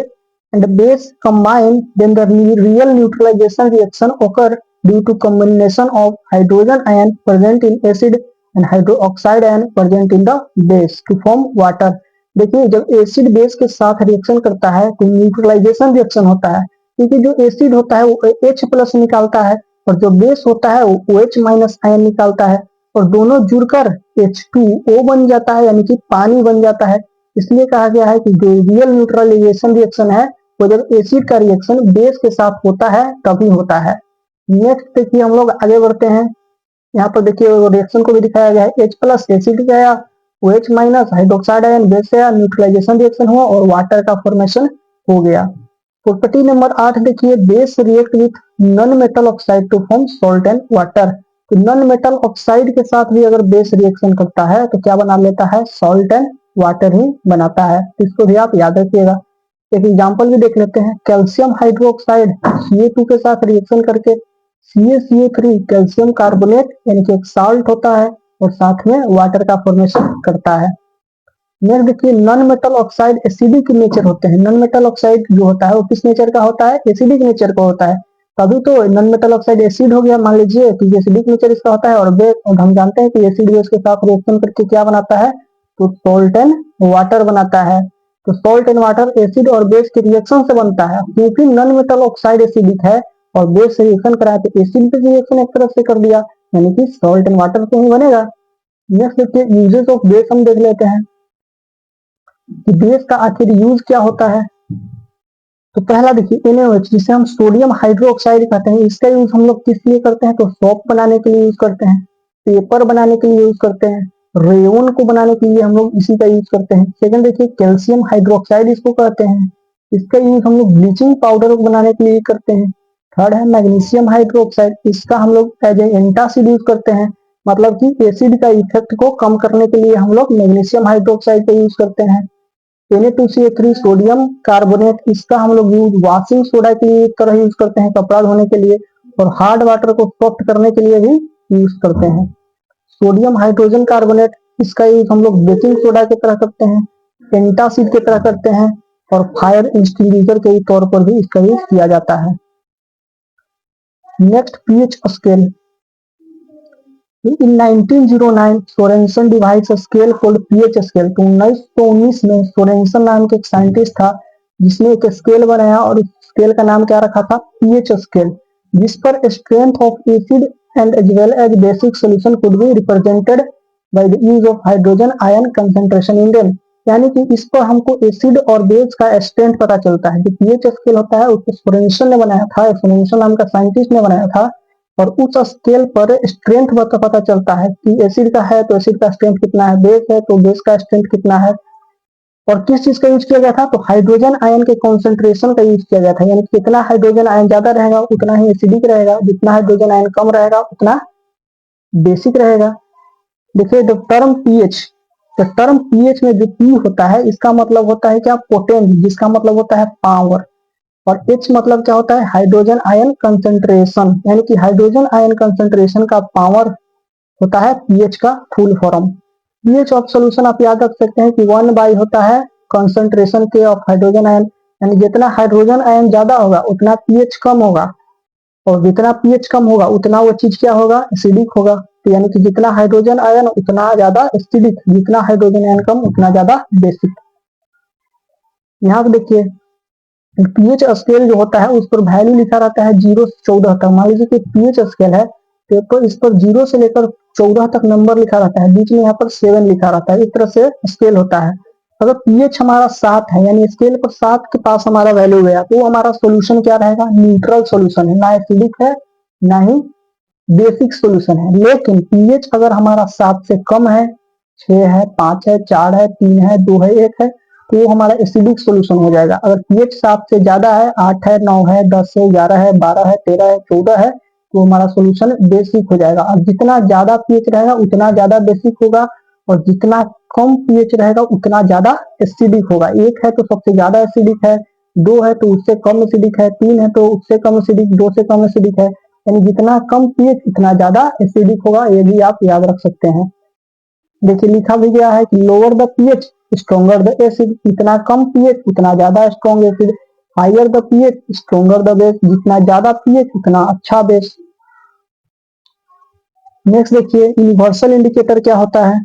and base combine then the real neutralization reaction occur due to combination of hydrogen ion present in acid and hydroxide ion present in the base to form water. देखिए, जब acid base के साथ reaction करता है तो neutralisation reaction होता है, क्योंकि जो एसिड होता है वो H प्लस निकालता है और जो बेस होता है वो OH माइनस आयन निकालता है और दोनों जुड़कर H2O बन जाता है, यानी कि पानी बन जाता है। इसलिए कहा गया है कि जो रियल न्यूट्रलाइजेशन रिएक्शन है वो जब एसिड का रिएक्शन बेस के साथ होता है तभी होता है। नेक्स्ट देखिए, हम लोग आगे बढ़ते हैं। यहाँ पर देखिए रिएक्शन को भी दिखाया गया है, H प्लस एसिड गया, OH minus hydroxide ion base गया, न्यूट्रलाइजेशन रिएक्शन हुआ और वाटर का फॉर्मेशन हो गया। प्रॉपर्टी नंबर 8 देखिए, base react with non metal oxide to form salt and water. तो नॉन मेटल ऑक्साइड के साथ भी अगर बेस रिएक्शन करता है तो क्या बना लेता है, सॉल्ट एंड वाटर ही बनाता है। इसको भी आप याद रखिएगा। एक एग्जांपल भी देख लेते हैं, कैल्शियम हाइड्रोक्साइड Ca2 के साथ रिएक्शन करके CaCO3 कैल्शियम कार्बोनेट यानी कि एक साल्ट होता है और साथ में वाटर का फॉर्मेशन करता है। नेक्स्ट देखिए, non metal oxide acidic nature होते हैं। नॉन मेटल ऑक्साइड जो होता है वो किस नेचर का होता है, एसिडिक नेचर का होता है। तभी तो नॉन मेटल ऑक्साइड एसिड हो गया, मान लीजिए कि एसिडिक नेचर इसका होता है। और हम जानते हैं कि एसिड बेस के साथ रिएक्शन करके क्या बनाता है, तो सॉल्ट एंड वाटर बनाता है। तो सॉल्ट एंड वाटर एसिड और बेस के रिएक्शन से बनता है। क्योंकि नॉन मेटल ऑक्साइड एसिडिक है और बेस से रिएक्शन कराया तो एसिड पे रिएक्शन एक तरफ से कर दिया, यानी कि सॉल्ट एंड वाटर से ही बनेगा। नेक्स्ट देखिए, यूजेस ऑफ बेस हम देख लेते हैं कि बेस का आखिर यूज क्या होता है। तो पहला देखिए, NaOH जिसे हम सोडियम हाइड्रोक्साइड कहते हैं, इसका यूज हम लोग किस लिए करते हैं, तो सोप बनाने के लिए यूज करते हैं, पेपर बनाने के लिए यूज करते हैं, रेयन को बनाने के लिए हम लोग इसी का यूज करते हैं। सेकंड देखिए, कैल्शियम हाइड्रोक्साइड इसको कहते हैं, इसका यूज हम लोग ब्लीचिंग पाउडर बनाने के लिए करते हैं। थर्ड है मैग्नीशियम हाइड्रोक्साइड, इसका हम लोग एज ए एंटासिड यूज करते हैं, मतलब कि एसिड का इफेक्ट को कम करने के लिए हम लोग मैग्नीशियम हाइड्रोक्साइड का यूज करते हैं। Na2CO3 सोडियम कार्बोनेट, इसका हम लोग यूज वॉशिंग सोडा की तरह यूज करते हैं, कपड़ा धोने के लिए और हार्ड वाटर को सॉफ्ट करने के लिए भी यूज करते हैं। सोडियम हाइड्रोजन कार्बोनेट, इसका यूज हम लोग बेकिंग सोडा की तरह करते हैं, एंटासिड की तरह करते हैं और फायर एक्सटिंग्विशर के तौर पर भी इसका यूज किया जाता है। Next, pH scale. In 1909 Sorensen device scale called pH scale. तो 1919 में सोरेनसन नाम के एक साइंटिस्ट था जिसने एक स्केल बनाया और इस स्केल का नाम क्या रखा था, पीएच स्केल, जिस पर strength of acid and as well as basic solution could be represented by the use of hydrogen ion concentration in them. यानी कि इस पर हमको एसिड और बेस का स्ट्रेंथ पता चलता है। जो पीएच स्केल होता है उसको सोरेनसन ने बनाया था, सोरेनसन नाम का साइंटिस्ट ने बनाया था और उस स्केल पर स्ट्रेंथ पता चलता है कि एसिड का है तो एसिड का स्ट्रेंथ कितना है, बेस है तो बेस का स्ट्रेंथ कितना है। और किस चीज का यूज किया गया था, तो हाइड्रोजन आयन के कॉन्सेंट्रेशन का यूज किया गया था। यानी कितना हाइड्रोजन आयन ज्यादा रहेगा उतना ही एसिडिक रहेगा, जितना हाइड्रोजन आयन कम रहेगा उतना बेसिक रहेगा। देखिए the term pH, the term pH में जो पी होता है इसका मतलब होता है क्या, पोटेंट, जिसका मतलब होता है पावर। और H मतलब क्या होता है, हाइड्रोजन आयन कंसंट्रेशन, यानी कि हाइड्रोजन आयन कंसंट्रेशन का पावर होता है पीएच का full form. PH of solution आप याद रख सकते हैं कि 1 होता है कंसंट्रेशन के ऑफ हाइड्रोजन आयन, यानी जितना हाइड्रोजन आयन ज्यादा होगा उतना पीएच कम होगा और जितना पीएच कम होगा उतना वो चीज क्या होगा, एसिडिक होगा। तो यानी कि जितना हाइड्रोजन आयन उतना ज्यादा एसिडिक, जितना हाइड्रोजन आयन कम उतना ज्यादा बेसिक। यहाँ देखिए पीएच स्केल जो होता है उस पर वैल्यू लिखा रहता है 0 से 14 तक। मान लीजिए कि पीएच स्केल है तो इस पर 0 से लेकर 14 तक नंबर लिखा रहता है, बीच में यहाँ पर 7 लिखा रहता है, इस तरह से स्केल होता है। अगर पीएच हमारा 7 है यानी स्केल पर 7 के पास हमारा वैल्यू गया तो हमारा सोल्यूशन क्या रहेगा, न्यूट्रल सोल्यूशन है, ना एसिडिक है ना ही बेसिक सोल्यूशन है। लेकिन पीएच अगर हमारा 7 से कम है, 6 है, 5 है, 4 है, 3 है, 2 है, 1 है, तो वो हमारा एसिडिक सोल्यूशन हो जाएगा। अगर पीएच 7 से ज्यादा है, 8 है, 9 है, 10 है, 11 है, 12 है, 13 है, 14 है, तो हमारा सोल्यूशन बेसिक हो जाएगा। अब जितना ज्यादा पीएच रहेगा उतना ज्यादा बेसिक होगा, और जितना कम पीएच रहेगा उतना ज्यादा एसिडिक होगा। 1 है तो सबसे ज्यादा एसिडिक है, 2 है तो उससे कम एसिडिक है, 3 है तो उससे कम एसिडिक, 2 से कम एसिडिक है। यानी जितना कम पीएच उतना ज्यादा एसिडिक होगा, ये भी आप याद रख सकते हैं। देखिए लिखा भी गया है कि lower the pH stronger the acid, इतना कम पीएच उतना ज्यादा strong acid. Higher the pH stronger the base, जितना ज्यादा पीएच उतना अच्छा बेस। नेक्स्ट देखिए यूनिवर्सल इंडिकेटर क्या होता है।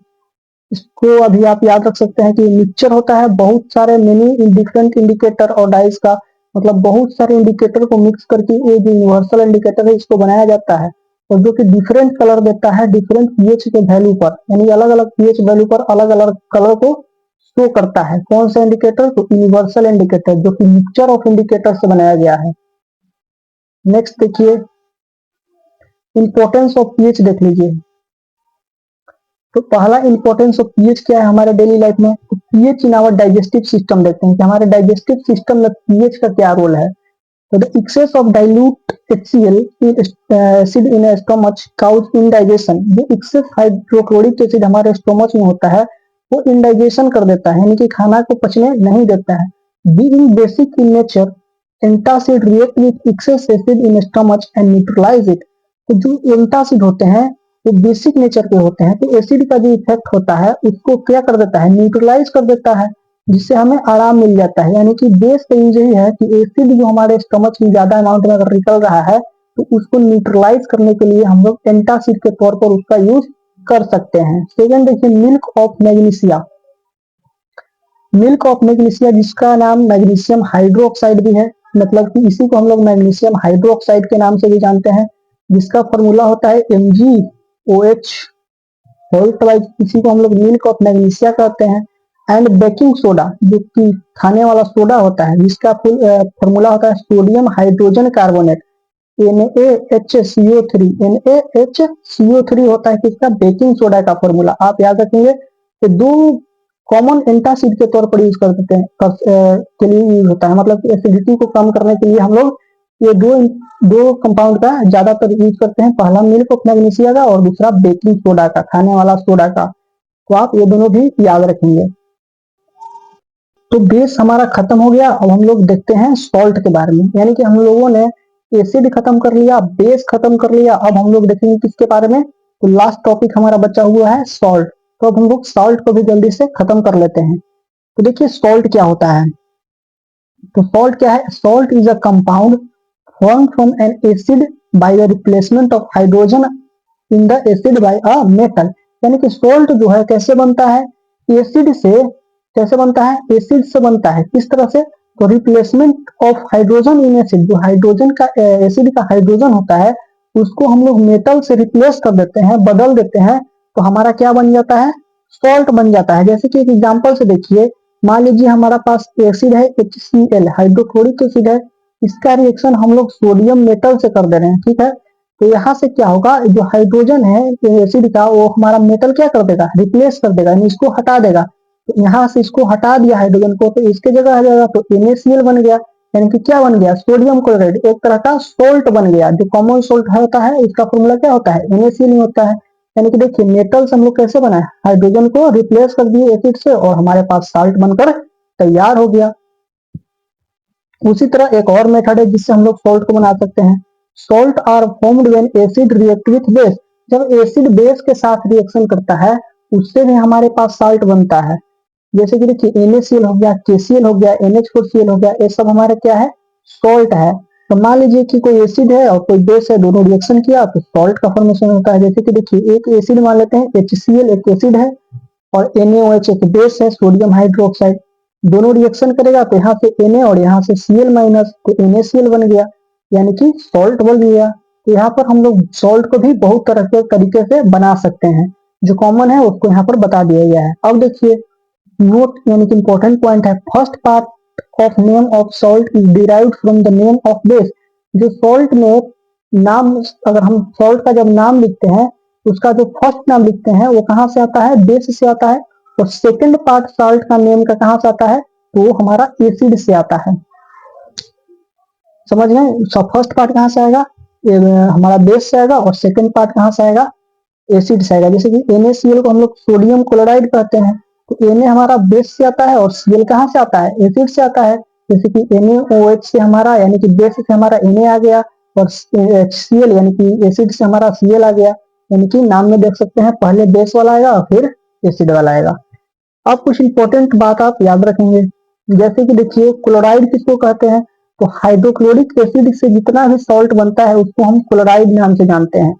इसको अभी आप याद रख सकते हैं कि मिक्सचर होता है बहुत सारे मेनी डिफरेंट इंडिकेटर और डाइस का, मतलब बहुत सारे इंडिकेटर को मिक्स करके ये जो यूनिवर्सल इंडिकेटर है इसको बनाया जाता है, और जो कि डिफरेंट कलर देता है डिफरेंट पीएच के वैल्यू पर, यानी अलग अलग पीएच वैल्यू पर अलग अलग कलर को शो करता है। कौन सा इंडिकेटर? तो यूनिवर्सल इंडिकेटर, जो कि मिक्सचर ऑफ इंडिकेटर से बनाया गया है। नेक्स्ट देखिए इंपॉर्टेंस ऑफ पीएच देख लीजिए। तो पहला इंपॉर्टेंस ऑफ पीएच क्या है हमारे डेली लाइफ में? तो pH in our digestive system देखते हैं कि हमारे डाइजेस्टिव सिस्टम में पीएच का क्या रोल है। तो the excess of dilute HCl acid in stomach cause indigestion. जो एक्सेस हाइड्रोक्लोरिक एसिड हमारे स्टोमच में होता है वो इंडाइजेशन कर देता है, यानी कि खाना को पचने नहीं देता है। Being basic in nature, antacid react with excess acid in stomach and neutralise it. तो जो एंटासिड होते हैं वो बेसिक नेचर के होते हैं, तो एसिड का जो इफेक्ट होता है उसको क्या कर देता है? न्यूट्रलाइज कर देता है, जिससे हमें आराम मिल जाता है। यानी कि बेस का यूज यही है कि एसिड जो हमारे स्टमच में ज्यादा अमाउंट में अगर निकल रहा है तो उसको न्यूट्रलाइज करने के लिए हम लोग एंटासिड के तौर पर उसका यूज कर सकते हैं। सेकेंड देखिए milk of magnesia. Milk of magnesia जिसका नाम मैग्नीशियम हाइड्रोक्साइड भी है, मतलब कि इसी को हम लोग मैग्नीशियम हाइड्रोक्साइड के नाम से भी जानते हैं, जिसका फॉर्मूला होता है MgOH होल ट्वाइस, इसी को हम लोग मिल्क ऑफ मैग्नीशिया कहते हैं। एंड बेकिंग सोडा जो कि खाने वाला सोडा होता है, जिसका फुल फॉर्मूला होता है sodium hydrogen carbonate NaHCO3। NaHCO3 होता है किसका? बेकिंग सोडा का फॉर्मूला। आप याद रखेंगे कि दो कॉमन एंटासिड के तौर पर यूज कर देते हैं के लिए यूज होता है, मतलब कि एसिडिटी को कम करने के लिए हम लोग ये दो कंपाउंड का ज्यादातर यूज करते हैं। पहला मिल्क ऑफ मैग्नीशिया का और दूसरा बेकिंग सोडा का, खाने वाला सोडा का। तो आप ये दोनों भी याद रखेंगे। तो बेस हमारा खत्म हो गया। अब हम लोग देखते हैं सॉल्ट के बारे में, यानी कि हम लोगों ने एसिड खत्म कर लिया, बेस खत्म कर लिया। अब हम लोग देखेंगे किसके बारे में? तो लास्ट टॉपिक हमारा बचा हुआ है सॉल्ट। तो अब हम लोग सॉल्ट को भी जल्दी से खत्म कर लेते हैं। तो देखिए सॉल्ट क्या होता है। तो सॉल्ट क्या है? Salt is a compound formed from an acid by the replacement of hydrogen in the acid by a metal। यानी कि सोल्ट जो है कैसे बनता है? एसिड से। कैसे बनता है? एसिड से बनता है। किस तरह से? तो replacement of hydrogen in acid, जो हाइड्रोजन का एसिड का हाइड्रोजन होता है उसको हम लोग मेटल से रिप्लेस कर देते हैं, बदल देते हैं, तो हमारा क्या बन जाता है? सॉल्ट बन जाता है। जैसे कि एक एग्जांपल से देखिए, मान लीजिए हमारा पास एसिड है HCl, हाइड्रोक्लोरिक एसिड है, इसका रिएक्शन हम लोग सोडियम मेटल से कर दे रहे हैं, ठीक है। तो यहाँ से क्या होगा? जो हाइड्रोजन है एसिड का वो हमारा मेटल क्या कर देगा? रिप्लेस कर देगा, यानी इसको हटा देगा। तो यहाँ से इसको हटा दिया हाइड्रोजन को, तो इसके जगह आ जाएगा तो NaCl बन गया। यानी कि क्या बन गया? सोडियम क्लोराइड, एक तरह का सोल्ट बन गया। जो कॉमन सोल्ट होता है इसका फॉर्मूला क्या होता है? NaCl ही होता है। यानी कि देखिए मेटल से हम लोग कैसे बनाए? हाइड्रोजन को रिप्लेस कर दिए एसिड से और हमारे पास साल्ट बनकर तैयार हो गया। उसी तरह एक और मेथड है जिससे हम लोग सॉल्ट को बना सकते हैं। Salt are formed when acid react with base. जब एसिड बेस के साथ रिएक्शन करता है उससे भी हमारे पास साल्ट बनता है। जैसे कि देखिए NaCl हो गया, KCl हो गया, NH4Cl हो गया, ये सब हमारे क्या है? सॉल्ट है। तो मान लीजिए कि कोई एसिड है और कोई बेस है, दोनों रिएक्शन किया तो सॉल्ट का फॉर्मेशन होता है। जैसे कि देखिए एक एसिड मान लेते हैं HCl, एक एसिड है, और NaOH एक बेस है सोडियम हाइड्रोक्साइड। दोनों रिएक्शन करेगा तो यहाँ से Na और यहाँ से Cl माइनस, तो NaCl बन गया, यानी कि सॉल्ट बन गया। तो यहाँ पर हम लोग सॉल्ट को भी बहुत तरह के तरीके से बना सकते हैं, जो कॉमन है उसको यहाँ पर बता दिया गया है। अब देखिए नोट, यानी कि इंपॉर्टेंट पॉइंट है, first part of name of salt is derived from the name of base. जो सॉल्ट में नाम, अगर हम सॉल्ट का जब नाम लिखते हैं उसका जो फर्स्ट नाम लिखते हैं वो कहाँ से आता है? बेस से आता है। और सेकंड पार्ट सॉल्ट का नेम का कहाँ से आता है? तो वो हमारा एसिड से आता है। समझ गए? फर्स्ट पार्ट कहाँ से आएगा? हमारा बेस से आएगा और सेकंड पार्ट कहाँ से आएगा, एसिड से आएगा। जैसे कि NaCl को हम लोग सोडियम क्लोराइड कहते हैं, तो Na हमारा बेस से आता है और Cl कहाँ से आता है, एसिड से आता है। जैसे कि NaOH से हमारा यानी कि बेस से हमारा Na आ गया और HCl यानी कि एसिड से हमारा Cl आ गया। यानी कि नाम में देख सकते हैं पहले बेस वाला आएगा और फिर एसिड वाला आएगा। अब कुछ इंपॉर्टेंट बात आप याद रखेंगे, जैसे कि देखिए क्लोराइड किसको कहते हैं, तो हाइड्रोक्लोरिक एसिड से जितना भी सॉल्ट बनता है उसको हम क्लोराइड नाम से जानते हैं।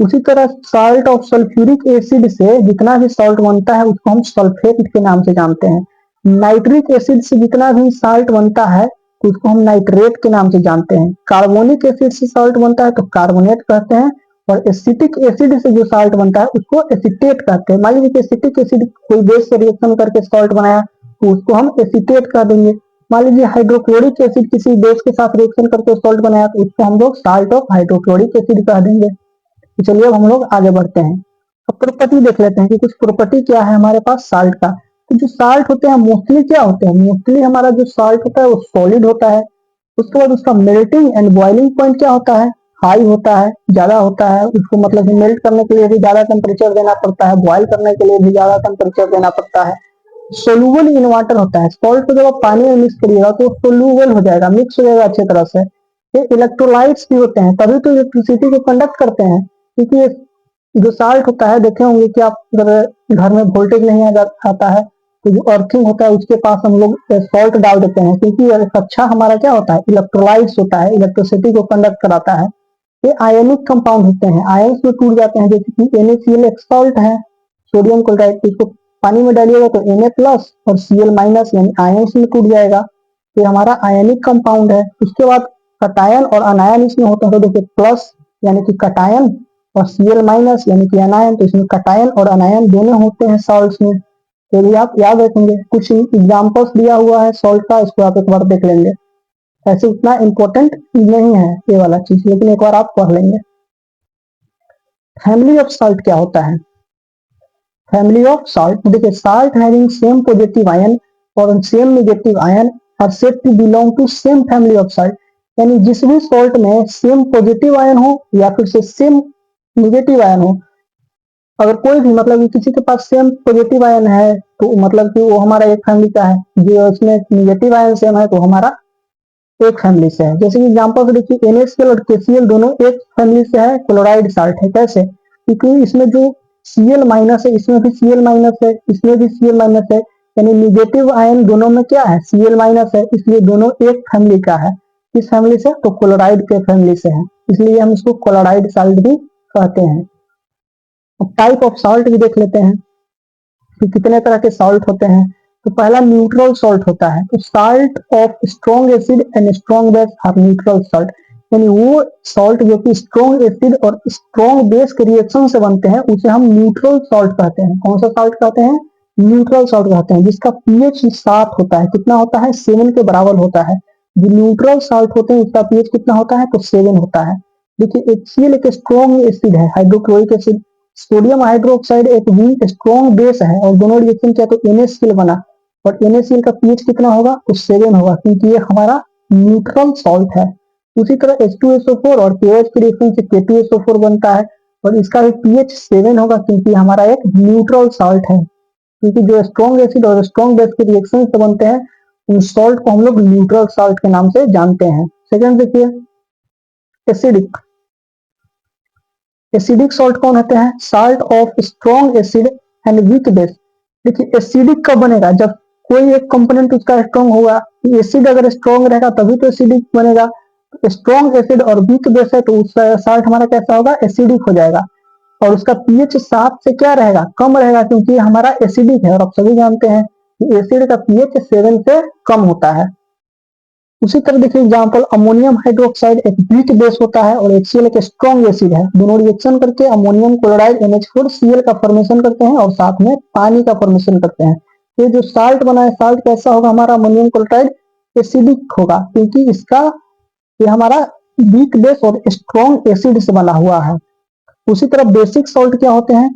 उसी तरह साल्ट ऑफ सल्फ्यूरिक एसिड से जितना भी सॉल्ट बनता है उसको हम सल्फेट के नाम से जानते हैं। नाइट्रिक एसिड से जितना भी साल्ट बनता है तो उसको हम नाइट्रेट के नाम से जानते हैं। कार्बोनिक एसिड से सॉल्ट बनता है तो कार्बोनेट कहते हैं, और एसिटिक एसिड से जो साल्ट बनता है उसको एसिटेट कहते हैं। मान लीजिए एसिटिक एसिड कोई बेस से रिएक्शन करके सॉल्ट बनाया तो उसको हम एसिटेट कह देंगे। मान लीजिए हाइड्रोक्लोरिक एसिड किसी बेस के साथ रिएक्शन करके सॉल्ट बनाया तो उसको हम लोग साल्ट ऑफ हाइड्रोक्लोरिक एसिड कह देंगे। तो चलिए अब हम लोग आगे बढ़ते हैं। अब प्रॉपर्टी देख लेते हैं कि कुछ प्रॉपर्टी क्या है हमारे पास साल्ट का। तो जो साल्ट होते हैं मोस्टली क्या होते हैं, मोस्टली हमारा जो साल्ट होता है वो सॉलिड होता है। उसके बाद उसका मेल्टिंग एंड बॉइलिंग पॉइंट क्या होता है, हाई होता है, ज्यादा होता है। उसको मतलब कि मेल्ट करने के लिए भी ज्यादा टेम्परेचर देना पड़ता है, बॉयल करने के लिए भी ज्यादा टेम्परेचर देना पड़ता है। सोलूबल इन वाटर होता है, सॉल्ट को जब आप पानी में मिक्स करिएगा तो सोलूबल हो जाएगा, मिक्स हो जाएगा अच्छी तरह से। ये इलेक्ट्रोलाइट्स भी होते हैं, तभी तो इलेक्ट्रिसिटी को कंडक्ट करते हैं। क्योंकि ये जो साल्ट होता है देखे होंगे कि आप अगर घर में वोल्टेज नहीं आता है तो जो अर्थिंग होता है उसके पास हम लोग सॉल्ट डाल देते हैं, क्योंकि ये अच्छा हमारा क्या होता है, इलेक्ट्रोलाइट्स होता है, इलेक्ट्रिसिटी को कंडक्ट कराता है। ये आयनिक कंपाउंड होते हैं, आयंस में टूट जाते हैं। जैसे कि NaCl एक सॉल्ट है, सोडियम क्लोराइड, इसको पानी में डालिएगा तो Na प्लस और Cl माइनस यानी आयंस में टूट जाएगा। ये हमारा आयनिक कंपाउंड है। उसके बाद कटायन और अनायन इसमें होता है, तो देखिए प्लस यानी कि कटायन और Cl माइनस यानी कि अनायन, तो इसमें कटायन और अनायन दोनों होते हैं सॉल्ट्स में। तो ये आप याद रखेंगे। कुछ एग्जाम्पल्स दिया हुआ है सॉल्ट का, इसको आप एक बार देख लेंगे। ऐसे उतना इंपॉर्टेंट नहीं है ये वाला चीज, लेकिन एक बार आप पढ़ लेंगे। फैमिली ऑफ सॉल्ट क्या होता है, फैमिली ऑफ सॉल्ट देखिए salt having same positive ion और same negative ion are said to belong to same family of salt. यानी जिस भी सॉल्ट में सेम पॉजिटिव आयन हो या फिर से सेम नेगेटिव आयन हो, अगर कोई भी मतलब किसी के पास सेम पॉजिटिव आयन है तो मतलब कि वो हमारा एक फैमिली का है, जो उसमें नेगेटिव आयन सेम है तो हमारा एक फैमिली से है। जैसे कि एग्जांपल से देखिए NaCl और KCl दोनों एक फैमिली से है, क्लोराइड साल्ट है। कैसे, क्योंकि इसमें जो Cl माइनस है इसमें भी Cl माइनस है, इसमें भी Cl माइनस है, यानी निगेटिव आयन दोनों में क्या है, Cl माइनस है, इसलिए दोनों एक फैमिली का है। किस फैमिली से, तो क्लोराइड के फैमिली से है, इसलिए हम इसको क्लोराइड साल्ट भी कहते हैं। टाइप ऑफ सॉल्ट भी देख लेते हैं कि कितने तरह के सॉल्ट होते हैं। तो पहला न्यूट्रल सॉल्ट होता है, तो salt of strong acid and strong base are neutral salt. यानी वो सॉल्ट जो कि स्ट्रॉन्ग एसिड और स्ट्रॉन्ग बेस के रिएक्शन से बनते हैं उसे हम न्यूट्रल सॉल्ट कहते हैं। कौन सा सॉल्ट कहते हैं, न्यूट्रल सॉल्ट कहते हैं, जिसका pH 7 होता है। कितना होता है, 7 के बराबर होता है। जो न्यूट्रल सॉल्ट होते हैं उसका pH कितना होता है, तो 7 होता है। देखिए HCl एक स्ट्रॉन्ग एसिड है, हाइड्रोक्लोरिक एसिड। सोडियम हाइड्रोक्साइड एक वीक स्ट्रॉन्ग बेस है और दोनों रिएक्शन किया तो NaCl बना, और NaCl का pH कितना होगा, तो 7 होगा, क्योंकि ये हमारा न्यूट्रल सॉल्ट है। उसी तरह H2SO4 और KOH के रिएक्शन से K2SO4 बनता है और इसका भी pH 7 होगा, क्योंकि हमारा एक न्यूट्रल सॉल्ट है। क्योंकि जो स्ट्रॉन्ग एसिड और स्ट्रॉन्ग बेस के रिएक्शन से बनते हैं उन सॉल्ट को हम लोग न्यूट्रल सॉल्ट के नाम से जानते हैं। सेकंड देखिए एसिडिक। एसिडिक सॉल्ट कौन होते हैं, salt of strong acid and weak base. देखिए एसिडिक कब बनेगा, जब कोई एक कंपोनेंट उसका स्ट्रॉन्ग होगा। एसिड अगर स्ट्रॉन्ग रहेगा तभी तो एसिडिक बनेगा। स्ट्रॉन्ग एसिड और वीक बेस है तो उसका साल्ट हमारा कैसा होगा, एसिडिक हो जाएगा। और उसका pH 7 से क्या रहेगा, कम रहेगा, क्योंकि हमारा एसिडिक है और आप सभी जानते हैं कि एसिड का pH 7 से कम होता है। उसी तरह देखिए एग्जांपल अमोनियम हाइड्रोक्साइड एक वीक बेस होता है और HCl एक स्ट्रॉन्ग एसिड है। दोनों रिएक्शन करके अमोनियम क्लोराइड NH4Cl का फॉर्मेशन करते हैं और साथ में पानी का फॉर्मेशन करते हैं। ये जो साल्ट बना है, साल्ट कैसा होगा हमारा, अमोनियम क्लोराइड एसिडिक होगा, क्योंकि इसका ये हमारा वीक बेस और स्ट्रॉन्ग एसिड से बना हुआ है। उसी तरह बेसिक सॉल्ट क्या होते हैं,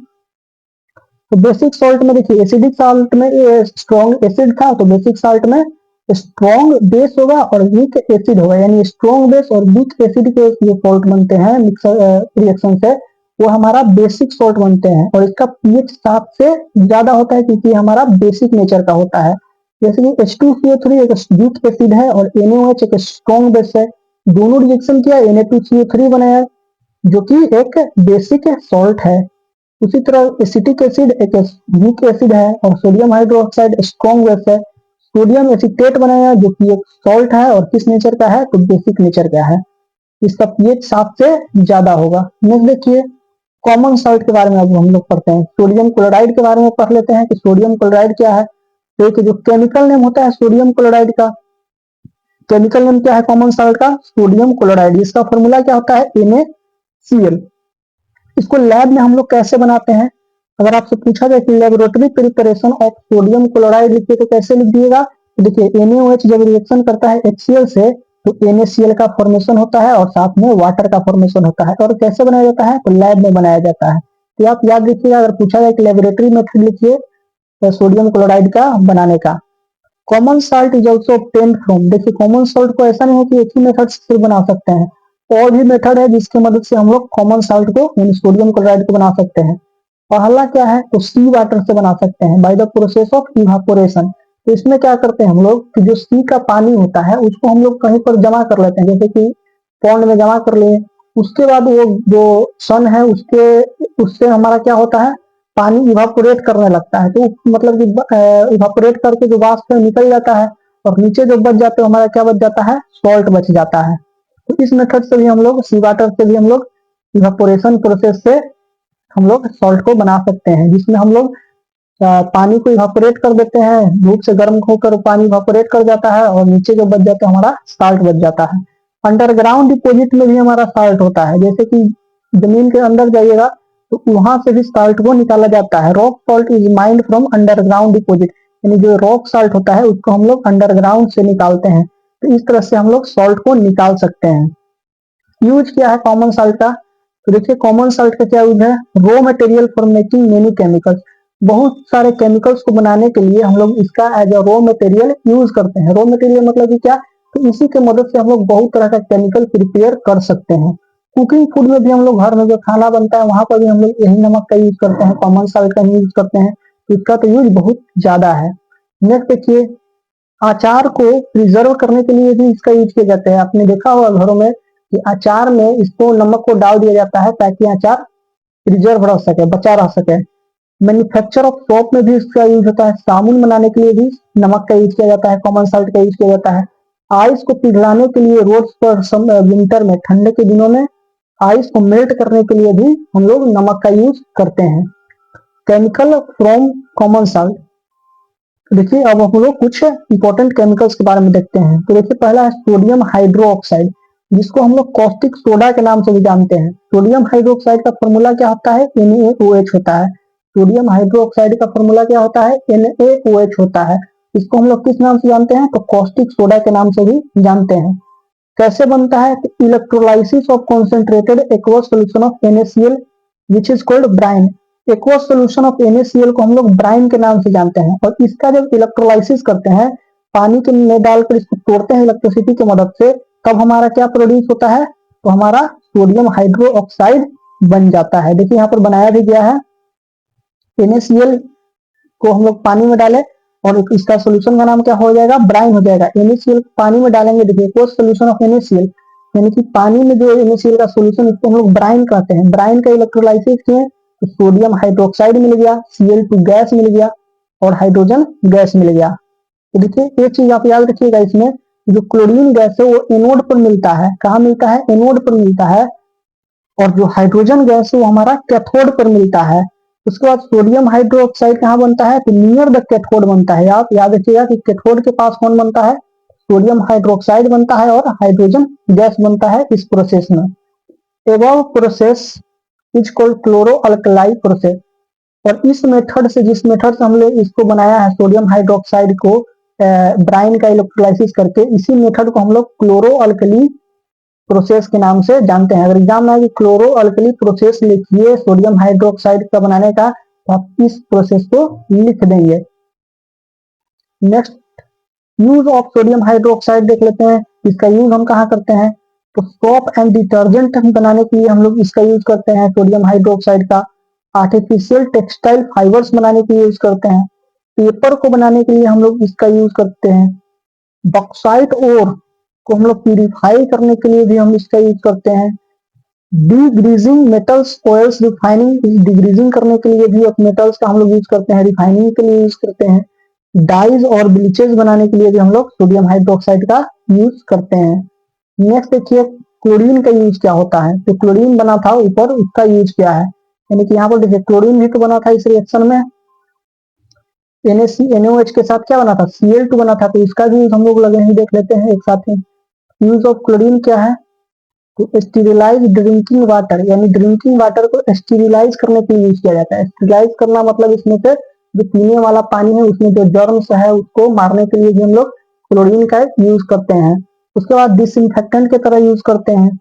तो बेसिक सॉल्ट में देखिए एसिडिक सॉल्ट में स्ट्रॉन्ग एसिड था, तो बेसिक सॉल्ट में स्ट्रॉन्ग बेस होगा और वीक एसिड होगा, यानी स्ट्रॉन्ग बेस और वीक एसिड के जो सॉल्ट बनते हैं मिक्सर रिएक्शन से, वो हमारा बेसिक सॉल्ट बनते हैं और इसका पीएच 7 से ज्यादा होता है क्योंकि हमारा बेसिक नेचर का होता है। जैसे कि H2CO3 एक वीक एसिड है और NaOH एक स्ट्रॉन्ग बेस है, दोनों रिएक्शन किया Na2CO3 बनाया जो कि एक बेसिक सॉल्ट है। उसी तरह एसिटिक एसिड एक वीक एसिड है और सोडियम हाइड्रोक्साइड स्ट्रॉन्ग बेस है। सोडियम एसीटेट बनाया जो कि एक सॉल्ट है और किस नेचर का है, तो बेसिक नेचर का है, इसका पीएच 7 से ज्यादा होगा। नेक्स्ट देखिए कॉमन सॉल्ट के बारे में अब हम लोग पढ़ते हैं। सोडियम क्लोराइड के बारे में पढ़ लेते हैं कि सोडियम क्लोराइड क्या है। तो एक जो केमिकल नेम होता है सोडियम क्लोराइड का, केमिकल नेम क्या है कॉमन सॉल्ट का, सोडियम क्लोराइड। इसका फॉर्मूला क्या होता है, NaCl। इसको लैब में हम लोग कैसे बनाते हैं, अगर आपसे पूछा जाए कि laboratory preparation of sodium chloride लिखिए तो कैसे लिख दिएगा, तो देखिए NaOH जब रिएक्शन करता है HCl से तो NaCl का फॉर्मेशन होता है और साथ में वाटर का फॉर्मेशन होता है। और कैसे बनाया जाता है, तो लैब में बनाया जाता है। तो आप याद रखिएगा, अगर पूछा जाए कि लेबोरेटरी मेथड लिखिए तो सोडियम क्लोराइड का बनाने का। Common salt is also obtained from, देखिए कॉमन सॉल्ट को ऐसा नहीं है कि एक ही मेथड से बना सकते हैं, और भी मेथड है जिसकी मदद से हम लोग कॉमन सॉल्ट को यानी सोडियम क्लोराइड को बना सकते हैं। पहला क्या है, तो सी वाटर से बना सकते हैं by the process of evaporation. तो इसमें क्या करते हैं हम लोग कि जो सी का पानी होता है उसको हम लोग कहीं पर जमा कर लेते हैं, जैसे कि पॉन्ड में जमा कर लिए। उसके बाद वो जो सन है उसके उससे हमारा क्या होता है, पानी इवापोरेट करने लगता है, तो मतलब कि इवापोरेट करके जो वाष्प है निकल जाता है और नीचे जो बच जाते हैं हमारा क्या बच जाता है, सॉल्ट बच जाता है। तो इस मेथड से भी हम लोग सी वाटर से भी हम लोग इवापोरेशन प्रोसेस से हम लोग सॉल्ट को बना सकते हैं, जिसमें हम लोग पानी को इवापोरेट कर देते हैं, धूप से गर्म होकर पानी इवापोरेट कर जाता है और नीचे जो बच जाता है हमारा साल्ट बच जाता है। अंडरग्राउंड डिपोजिट में भी हमारा साल्ट होता है, जैसे कि जमीन के अंदर जाइएगा तो वहां से भी साल्ट को निकाला जाता है। Rock salt is mind from underground deposit, यानी जो रॉक साल्ट होता है उसको हम लोग अंडरग्राउंड से निकालते हैं। तो इस तरह से हम लोग सॉल्ट को निकाल सकते हैं। यूज क्या है कॉमन सॉल्ट का, तो देखिए कॉमन सॉल्ट का क्या यूज है, raw material for making many chemicals. बहुत सारे केमिकल्स को बनाने के लिए हम लोग इसका as a raw material use करते हैं। रॉ मटेरियल मतलब कि क्या, तो इसी के मदद से हम लोग बहुत तरह का केमिकल प्रिपेयर कर सकते हैं। कुकिंग फूड में भी हम लोग घर में जो खाना बनता है वहां पर भी हम लोग यही नमक का यूज करते हैं, कॉमन सॉल्ट का यूज करते हैं, तो इसका तो यूज बहुत ज्यादा है। नेक्स्ट देखिए अचार को प्रिजर्व करने के लिए भी इसका यूज किया जाता है। आपने देखा होगा घरों में कि अचार में इसको नमक को डाल दिया जाता है ताकि अचार प्रिजर्व रह सके, बचा रह सके। मैन्युफैक्चर ऑफ सोप में भी इसका यूज होता है, साबुन बनाने के लिए भी नमक का यूज किया जाता है, कॉमन सॉल्ट का यूज किया जाता है। आइस को पिघलाने के लिए रोड्स पर विंटर में, ठंडे के दिनों में आइस को मेल्ट करने के लिए भी हम लोग नमक का यूज करते हैं। केमिकल फ्रॉम कॉमन सॉल्ट, देखिए अब हम लोग कुछ इंपॉर्टेंट केमिकल्स के बारे में देखते हैं। तो देखिए पहला है सोडियम हाइड्रोक्साइड, जिसको हम लोग कॉस्टिक सोडा के नाम से भी जानते हैं। सोडियम हाइड्रोक्साइड का फॉर्मूला क्या होता है, NaOH होता है। सोडियम हाइड्रोक्साइड का फॉर्मूला क्या होता है, NaOH होता है। इसको हम लोग किस नाम से जानते हैं, तो कॉस्टिक सोडा के नाम से भी जानते हैं। कैसे बनता है, electrolysis of concentrated aqueous solution of NaCl which is called brine. Aqueous solution of NaCl को हम लोग ब्राइन के नाम से जानते हैं। और इसका जब इलेक्ट्रोलाइसिस करते हैं, पानी के में डालकर इसको तोड़ते हैं इलेक्ट्रिसिटी की मदद से, तब हमारा क्या प्रोड्यूस होता है, तो हमारा सोडियम हाइड्रो ऑक्साइड बन जाता है। देखिए यहाँ पर बनाया भी गया है, NaCl को हम लोग पानी में डालें और इसका सोल्यूशन का नाम क्या हो जाएगा, ब्राइन हो जाएगा। NaCl पानी में डालेंगे, देखिए एक्वस सोल्यूशन ऑफ NaCl, यानी कि पानी में जो NaCl का सोल्यूशन उसको हम लोग ब्राइन कहते हैं। ब्राइन का इलेक्ट्रोलाइसिस किए तो सोडियम हाइड्रोक्साइड मिल गया, Cl2 गैस मिल गया और हाइड्रोजन गैस मिल गया। तो देखिए एक चीज आप याद रखिएगा, इसमें जो क्लोरीन गैस है वो एनोड पर मिलता है। कहाँ मिलता है, एनोड पर मिलता है। और जो हाइड्रोजन गैस है वो हमारा कैथोड पर मिलता है। उसके बाद सोडियम हाइड्रोक्साइड कहाँ बनता है, तो नियर द कैथोड बनता है। आप याद रखिएगा कि कैथोड के पास कौन बनता है, सोडियम हाइड्रोक्साइड बनता है और हाइड्रोजन गैस बनता है इस प्रोसेस में। Above process is called chloro alkali process. और इस मेथड से, जिस मेथड से हमने इसको बनाया है सोडियम हाइड्रोक्साइड को ब्राइन का इलेक्ट्रोलाइसिस करके, इसी मेथड को हम लोग क्लोरो अल्कली प्रोसेस के नाम से जानते हैं। अगर एग्जाम में आए कि क्लोरो अल्कली प्रोसेस लिखिए सोडियम हाइड्रोक्साइड का बनाने का, तो आप इस प्रोसेस को लिख देंगे। Next use of sodium hydroxide देख लेते हैं, इसका यूज हम कहाँ करते हैं, तो सोप एंड डिटर्जेंट बनाने के लिए हम लोग इसका यूज करते हैं सोडियम हाइड्रोक्साइड का। आर्टिफिशियल टेक्सटाइल फाइबर्स बनाने के लिए यूज करते हैं। पेपर को बनाने के लिए हम लोग इसका यूज करते हैं। बॉक्साइट ओर को हम लोग प्यूरिफाई करने के लिए भी हम इसका यूज करते हैं। डिग्रीजिंग मेटल्स ऑयल्स रिफाइनिंग, डिग्रीजिंग करने के लिए भी मेटल्स का हम लोग यूज करते हैं, रिफाइनिंग के लिए यूज करते हैं। डाइज और ब्लीचेस बनाने के लिए भी हम लोग सोडियम हाइड्रोक्साइड का यूज करते हैं। नेक्स्ट देखिए क्लोरीन का यूज क्या होता है, तो क्लोरीन बना था ऊपर, उसका यूज क्या है, यानी कि यहाँ पर देखिए क्लोरीन भी तो बना था इस रिएक्शन में, NaCNOH के साथ क्या बना था, Cl2 बना था, तो इसका भी यूज हम लोग लगे हैं, देख लेते हैं एक साथ ही। यूज ऑफ क्लोरीन क्या है, तो स्टीरिलाइज ड्रिंकिंग वाटर, यानी ड्रिंकिंग वाटर को स्टीरिलाइज करने के लिए यूज किया जाता है। स्टीरिलाइज करना मतलब इसमें से जो पीने वाला पानी है उसमें जो जर्म्स है उसको मारने के लिए भी हम लोग क्लोरीन का यूज करते हैं। उसके बाद डिसइंफेक्टेंट की तरह यूज करते हैं।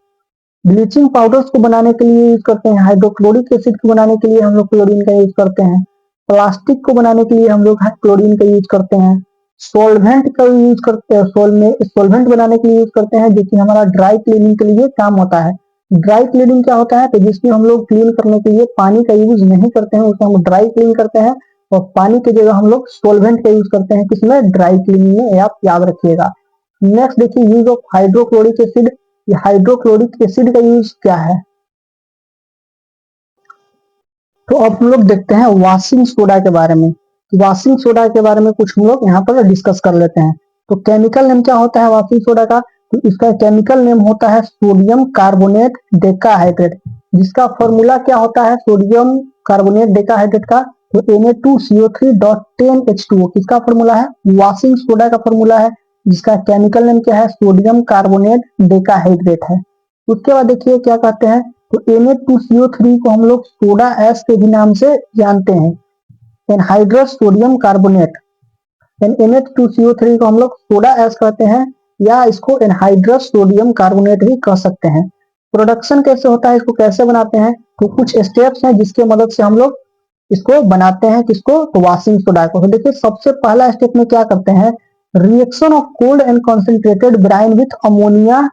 ब्लीचिंग पाउडर्स को बनाने के लिए यूज करते हैं। हाइड्रोक्लोरिक एसिड को बनाने के लिए हम लोग क्लोरीन का यूज करते हैं। प्लास्टिक को बनाने के लिए हम लोग क्लोरीन का यूज करते हैं। सोलवेंट का यूज करते हैं, सोलवेंट बनाने के लिए यूज करते हैं, जो कि हमारा ड्राई क्लीनिंग के लिए काम होता है। ड्राई क्लीनिंग क्या होता है, तो जिसमें हम लोग क्लीन करने के लिए पानी का यूज नहीं करते हैं, उसमें हम ड्राई क्लीन करते हैं, और पानी की जगह हम लोग सोलवेंट का यूज करते हैं, किसमें, ड्राई क्लीनिंग में, आप याद रखिएगा। नेक्स्ट देखिए यूज ऑफ हाइड्रोक्लोरिक एसिड, ये हाइड्रोक्लोरिक एसिड का यूज क्या है, तो अब हम लोग देखते हैं वॉशिंग सोडा के बारे में। वॉशिंग सोडा के बारे में कुछ हम लोग यहाँ पर डिस्कस कर लेते हैं। तो केमिकल नेम क्या होता है वॉशिंग सोडा का, तो इसका केमिकल नेम होता है सोडियम कार्बोनेट डेकाहाइड्रेट, जिसका फॉर्मूला क्या होता है सोडियम कार्बोनेट डेकाहाइड्रेट का, तो Na2CO3.10H2O किसका फॉर्मूला है, वॉशिंग सोडा का फॉर्मूला है, जिसका केमिकल नेम क्या है, सोडियम कार्बोनेट डेकाहाइड्रेट है। उसके बाद देखिए क्या कहते हैं, तो Na2CO3 को हम लोग सोडा एस के भी नाम से जानते हैं, एनहाइड्रस सोडियम कार्बोनेट। Na2CO3 को हम लोग सोडा एस कहते हैं, या इसको एनहाइड्रस सोडियम कार्बोनेट भी कह सकते हैं। प्रोडक्शन कैसे होता है, इसको कैसे बनाते हैं, तो कुछ स्टेप्स हैं जिसके मदद से हम लोग इसको बनाते हैं, किसको, तो वॉशिंग सोडा को। तो देखिए सबसे पहला स्टेप में क्या करते हैं, reaction of cold and concentrated brine with ammonia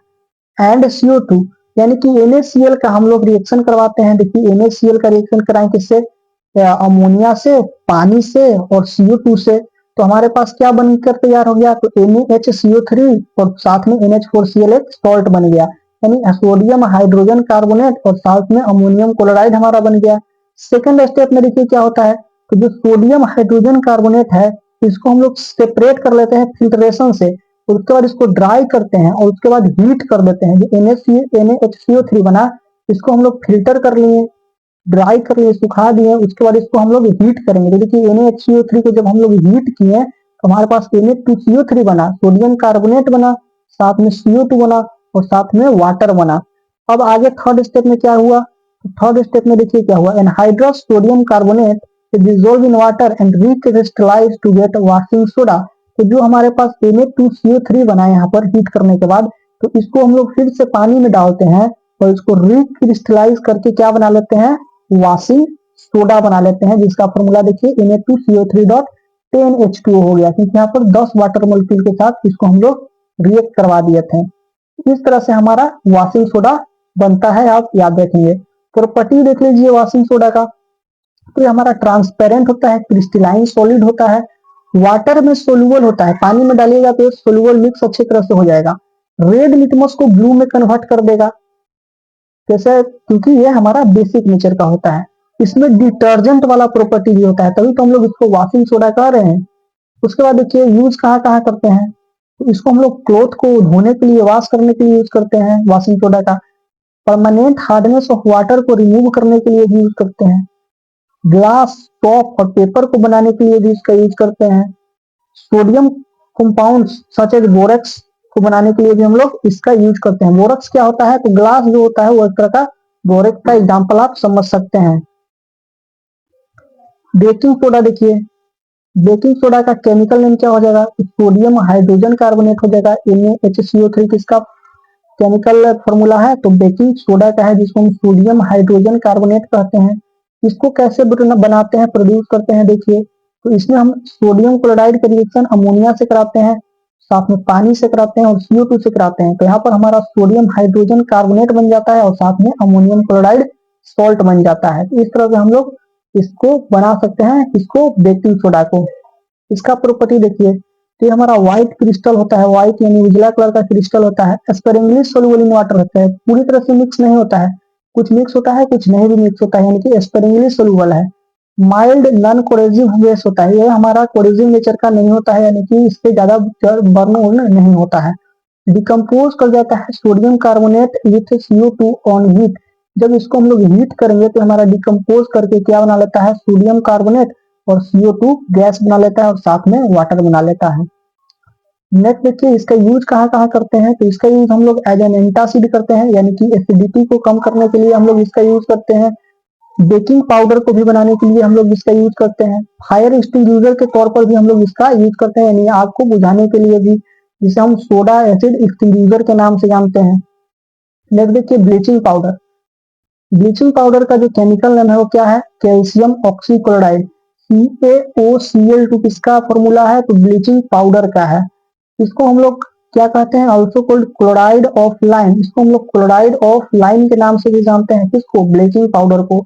and CO2, यानी कि NaCl का हम लोग रिएक्शन करवाते हैं। देखिए NaCl का रिएक्शन कराएं किससे, अमोनिया से, पानी से और CO2 से, तो हमारे पास क्या बनकर तैयार हो गया, तो NaHCO3 और साथ में NH4Cl एक सॉल्ट बन गया, यानी सोडियम हाइड्रोजन कार्बोनेट और साथ में अमोनियम क्लोराइड हमारा बन गया। सेकेंड स्टेप में देखिए क्या होता है, तो जो सोडियम हाइड्रोजन कार्बोनेट है इसको हम लोग सेपरेट कर लेते हैं फिल्ट्रेशन से, उसके बाद इसको ड्राई करते हैं और उसके बाद हीट कर देते हैं। जो NaHCO3 बना इसको हम लोग फिल्टर कर लिए, ड्राई कर लिए, सुखा दिए, उसके बाद इसको हम लोग हीट करेंगे। तो देखिए NaHCO3 को जब हम लोग हीट किए तो हमारे पास Na2CO3 बना, सोडियम कार्बोनेट बना, साथ में CO2 बना और साथ में वाटर बना। अब आगे थर्ड स्टेप में क्या हुआ, थर्ड स्टेप में देखिए क्या हुआ, anhydrous sodium carbonate dissolve in water and recrystallize to get washing soda. तो जो हमारे पास Na2CO3 बना यहाँ पर हीट करने के बाद, तो इसको हम लोग फिर से पानी में डालते हैं और इसको रिक्रिस्टलाइज करके क्या बना लेते हैं, वॉशिंग सोडा बना लेते हैं, जिसका फॉर्मूला देखिए Na2CO3.10H2O हो गया, क्योंकि यहाँ पर 10 वाटर मोलिक्यूल के साथ इसको हम लोग रिएक्ट करवा दिए थे। इस तरह से हमारा वॉशिंग सोडा बनता है, आप याद रखेंगे। प्रॉपर्टी देख लीजिए वॉशिंग सोडा का, तो ये हमारा ट्रांसपेरेंट होता है, क्रिस्टलाइन सॉलिड होता है, वाटर में सोल्यूबल होता है, पानी में डालिएगा तो सोल्यूबल मिक्स अच्छी तरह से हो जाएगा, रेड लिटमस को ब्लू में कन्वर्ट कर देगा, जैसे, क्योंकि ये हमारा बेसिक नेचर का होता है। इसमें डिटर्जेंट वाला प्रॉपर्टी भी होता है, तभी तो हम लोग इसको वॉशिंग सोडा कह रहे हैं। उसके बाद देखिए यूज कहाँ कहाँ करते हैं, तो इसको हम लोग क्लोथ को धोने के लिए, वॉश करने के लिए यूज करते हैं वॉशिंग सोडा का। परमानेंट हार्डनेस ऑफ वाटर को रिमूव करने के लिए भी यूज करते हैं। ग्लास, टॉप और पेपर को बनाने के लिए भी इसका यूज करते हैं। Sodium compounds such as borax को बनाने के लिए भी हम लोग इसका यूज करते हैं। बोरेक्स क्या होता है, तो ग्लास जो होता है वो एक तरह का बोरेक्स का एग्जाम्पल आप समझ सकते हैं। बेकिंग सोडा देखिए, बेकिंग सोडा का केमिकल नेम क्या हो जाएगा, सोडियम हाइड्रोजन कार्बोनेट हो जाएगा। NaHCO3 किसका केमिकल फॉर्मूला है, तो बेकिंग सोडा का है, जिसको हम सोडियम हाइड्रोजन कार्बोनेट कहते हैं। इसको कैसे बनाते हैं, प्रोड्यूस करते हैं, देखिए, तो इसमें हम सोडियम क्लोराइड का रिएक्शन अमोनिया से कराते हैं, साथ में पानी से कराते हैं और CO2 से कराते हैं, तो यहाँ पर हमारा सोडियम हाइड्रोजन कार्बोनेट बन जाता है और साथ में अमोनियम क्लोराइड सॉल्ट बन जाता है। तो इस तरह से हम लोग इसको बना सकते हैं, इसको बेकिंग सोडा को। इसका प्रॉपर्टी देखिए, तो ये हमारा व्हाइट क्रिस्टल होता है, व्हाइट यानी उजला कलर का क्रिस्टल होता है, स्पेरिंगली सोल्यूबल इन वाटर होता है, पूरी तरह से मिक्स नहीं होता है, कुछ मिक्स होता है कुछ नहीं भी मिक्स होता है, यानी कि स्पेरिंगली सोल्यूबल है। माइल्ड नॉन कोरेसिव बेस होता है, ये हमारा कोरेसिव नेचर का नहीं होता है, यानी कि इससे ज्यादा बर्न नहीं होता है। डिकम्पोज कर जाता है sodium carbonate with CO2 on heat, जब इसको हम लोग हीट करेंगे तो हमारा डिकम्पोज करके क्या बना लेता है, सोडियम कार्बोनेट और CO2 गैस बना लेता है और साथ में वाटर बना लेता है। नेक्स्ट देखिए, इसका यूज कहाँ कहाँ करते हैं, तो इसका यूज हम लोग एज एन एंटासिड करते हैं, यानी कि एसिडिटी को कम करने के लिए हम लोग इसका यूज करते हैं। बेकिंग पाउडर को भी बनाने के लिए हम लोग इसका यूज करते हैं। फायर एक्सटिंग्विशर के तौर पर भी हम लोग इसका यूज करते हैं, यानी आग को बुझाने के लिए भी, जिसे हम सोडा एसिड एक्सटिंग्विशर के नाम से जानते हैं। नेक्स्ट देखिए, ब्लीचिंग पाउडर। ब्लीचिंग पाउडर का जो केमिकल नेम है वो क्या है, कैल्शियम ऑक्सीक्लोराइड, CaOCl2 किसका फॉर्मूला है, तो ब्लीचिंग पाउडर का है। इसको हम लोग क्या कहते हैं, also called chloride of lime, इसको हम लोग क्लोराइड ऑफ लाइम के नाम से भी जानते हैं। किसको, ब्लीचिंग पाउडर को।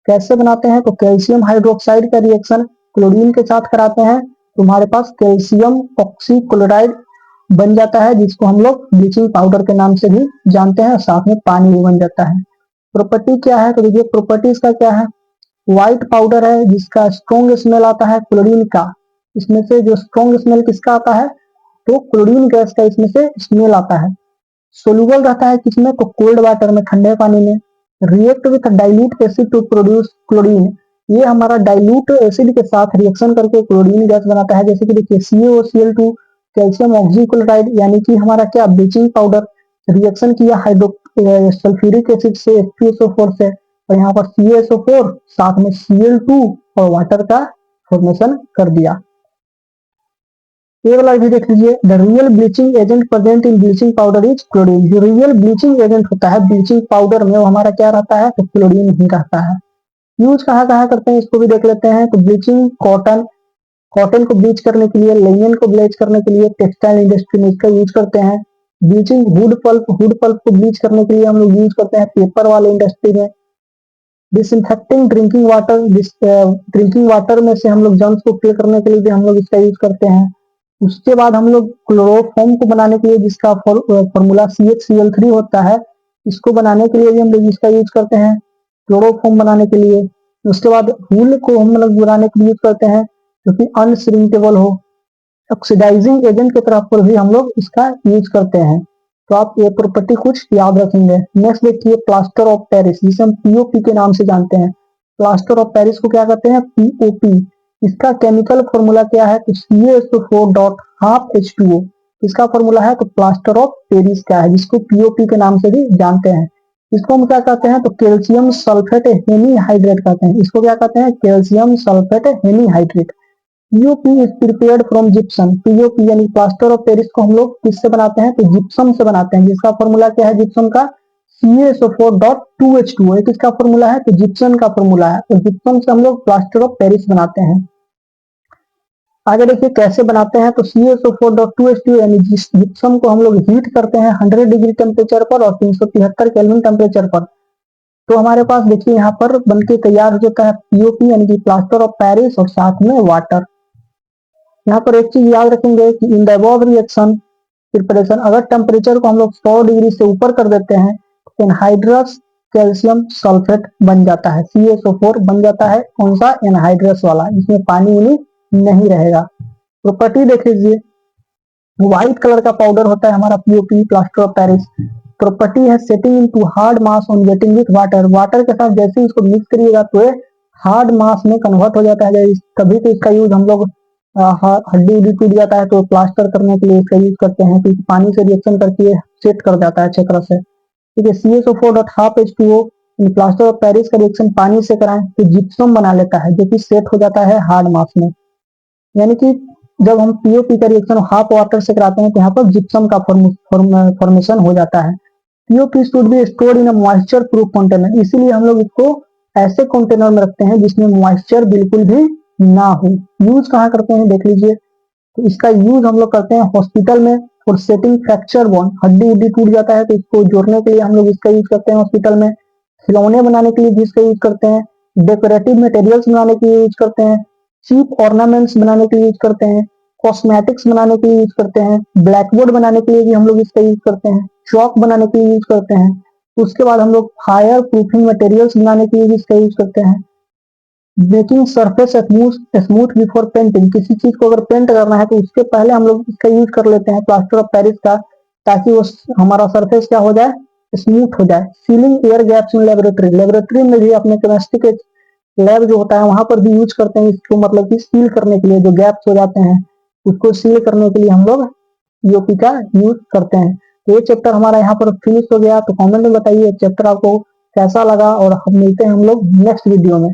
कैसे बनाते हैं, तो कैल्शियम हाइड्रोक्साइड का रिएक्शन क्लोरीन के साथ कराते हैं, तुम्हारे पास कैल्शियम ऑक्सीक्लोराइड बन जाता है, जिसको हम लोग ब्लीचिंग पाउडर के नाम से भी जानते हैं, साथ में पानी भी बन जाता है। प्रॉपर्टी क्या है, तो देखिए प्रॉपर्टी इसका क्या है, व्हाइट पाउडर है जिसका स्ट्रॉन्ग स्मेल आता है क्लोरीन का, इसमें से जो स्ट्रॉन्ग स्मेल किसका आता है, तो क्लोरीन गैस का इसमें से स्मेल आता है। सोल्यूबल रहता है किसमें, तो कोल्ड वाटर में, ठंडे पानी में। React with dilute acid to produce chlorine, ये हमारा डाइल्यूट एसिड के साथ रिएक्शन करके क्लोरीन गैस बनाता है। जैसे कि देखिए CaOCl2 कैल्शियम ऑक्सीक्लोराइड, यानी कि हमारा क्या, ब्लीचिंग पाउडर रिएक्शन किया हाइड्रो सल्फ्यूरिक एसिड से H2SO4 से, और यहाँ पर CaSO4 साथ में Cl2 और वाटर का फॉर्मेशन कर दिया। ये वाला भी देख लीजिए, the real bleaching agent present in bleaching powder is chlorine. जो रियल ब्लीचिंग एजेंट होता है ब्लीचिंग पाउडर में, वो हमारा क्या रहता है, तो क्लोरीन ही रहता है। यूज कहाँ कहाँ करते हैं इसको भी देख लेते हैं, तो ब्लीचिंग कॉटन, कॉटन को ब्लीच करने के लिए, लिनन को ब्लीच करने के लिए टेक्सटाइल इंडस्ट्री में इसका यूज करते हैं। ब्लीचिंग वुड पल्प को ब्लीच करने के लिए हम लोग यूज करते हैं पेपर वाले इंडस्ट्री में। Disinfecting drinking water, drinking water में से हम लोग जर्म्स को किल करने के लिए भी हम लोग इसका यूज करते हैं। उसके बाद हम लोग क्लोरोफॉर्म को बनाने के लिए, जिसका फॉर्मूला CHCl3 होता है, इसको बनाने के लिए भी हम लोग इसका यूज करते हैं, क्लोरोफॉर्म बनाने के लिए। उसके बाद वूल को हम लोग बनाने के लिए यूज करते हैं, जो कि अनश्रिंकेबल हो। ऑक्सीडाइजिंग एजेंट के तरफ पर भी हम लोग इसका यूज करते हैं। तो आप ये प्रॉपर्टी कुछ याद रखेंगे। नेक्स्ट देखिए, प्लास्टर ऑफ पेरिस, जिसे हम POP के नाम से जानते हैं। प्लास्टर ऑफ पेरिस को क्या कहते हैं, POP। इसका केमिकल फॉर्मूला क्या है, तो CaSO4.12H2O इसका फॉर्मूला है। तो प्लास्टर ऑफ पेरिस क्या है, जिसको POP के नाम से भी जानते हैं। इसको हम क्या कहते हैं, तो कैल्शियम सल्फेट हेमीहाइड्रेट कहते हैं। इसको क्या कहते हैं, calcium sulphate hemihydrate. POP is prepared from gypsum. POP यानी प्लास्टर ऑफ पेरिस को हम लोग किससे बनाते हैं, तो जिप्सम से बनाते हैं, जिसका फॉर्मूला क्या है जिप्सम का, CaSO4.2H2O। किसका फॉर्मूला है, तो जिप्सम का फॉर्मूला है। तो जिप्सम से हम लोग प्लास्टर ऑफ पेरिस बनाते हैं। आगे देखिए कैसे बनाते हैं, तो CaSO4.2H2O यानी जिप्सम को हम लोग हीट करते हैं 100 डिग्री टेम्परेचर पर और 373 केल्विन टेम्परेचर पर। तो हमारे पास देखिए यहाँ पर बनके तैयार हो जाता है POP यानी कि प्लास्टर ऑफ पेरिस और साथ में वाटर। यहाँ पर एक चीज याद रखेंगे कि in the above reaction preparation, अगर टेम्परेचर को हम लोग 100 डिग्री से ऊपर कर देते हैं, तो एनहाइड्रस कैल्शियम सल्फेट बन जाता है, CaSO4 बन जाता है। कौन सा, एनहाइड्रस वाला, जिसमें पानी उनी नहीं रहेगा। प्रॉपर्टी देख लीजिए, व्हाइट कलर का पाउडर होता है हमारा POP plaster of Paris. Property है setting into hard mass on getting with water. Water के साथ जैसे ही इसको मिक्स करिएगा तो ये हार्ड मास में कन्वर्ट हो जाता है। तभी तो इसका यूज हम लोग हड्डी उड्डी टूट जाता है तो प्लास्टर करने के लिए इसका यूज करते हैं, क्योंकि पानी से रिएक्शन करके सेट कर जाता है अच्छी तरह से। ठीक है, CaSO4.12H2O प्लास्टर ऑफ पेरिस का रिएक्शन पानी से कराएं तो जिप्सम बना लेता है, जो कि सेट हो जाता है हार्ड मास में। यानी कि जब हम POP का रिएक्शन हाफ वाटर से कराते हैं तो यहाँ पर जिप्सम का फॉर्मेशन हो जाता है। POP should be stored in a moisture proof container, इसीलिए हम लोग इसको ऐसे कंटेनर में रखते हैं जिसमें मॉइस्चर बिल्कुल भी ना हो। यूज कहाँ करते हैं देख लीजिए, तो इसका यूज हम लोग करते हैं हॉस्पिटल में फॉर सेटिंग फ्रैक्चर बोन, हड्डी उड्डी टूट जाता है तो इसको जोड़ने के लिए हम लोग इसका यूज करते हैं हॉस्पिटल में। खिलौने बनाने के लिए भी इसका यूज करते हैं, डेकोरेटिव मटेरियल्स बनाने के लिए यूज करते हैं, चीप ऑर्नामेंट्स बनाने के लिए यूज करते हैं, कॉस्मेटिक्स बनाने के लिए यूज करते हैं, ब्लैकबोर्ड बनाने के लिए भी हम लोग इसका यूज करते हैं, चौक बनाने के लिए यूज करते हैं। उसके बाद हम लोग फायर प्रूफिंग मटेरियल्स बनाने के लिए भी इसका यूज करते हैं। Making surface smooth before painting, किसी चीज को अगर पेंट करना है तो उसके पहले हम लोग इसका यूज कर लेते हैं प्लास्टर ऑफ पेरिस का, ताकि वो हमारा सरफेस क्या हो जाए, स्मूथ हो जाए। Ceiling air gaps in laboratory, laboratory में भी अपने केमिस्ट्री के लैब जो होता है वहां पर भी यूज करते हैं इसको, मतलब कि सील करने के लिए जो गैप्स हो जाते हैं उसको सील करने के लिए हम लोग पीओपी का यूज करते हैं। तो ये चैप्टर हमारा यहाँ पर फिनिश हो गया। तो कमेंट में बताइए चैप्टर आपको कैसा लगा, और हम मिलते हैं हम लोग नेक्स्ट वीडियो में।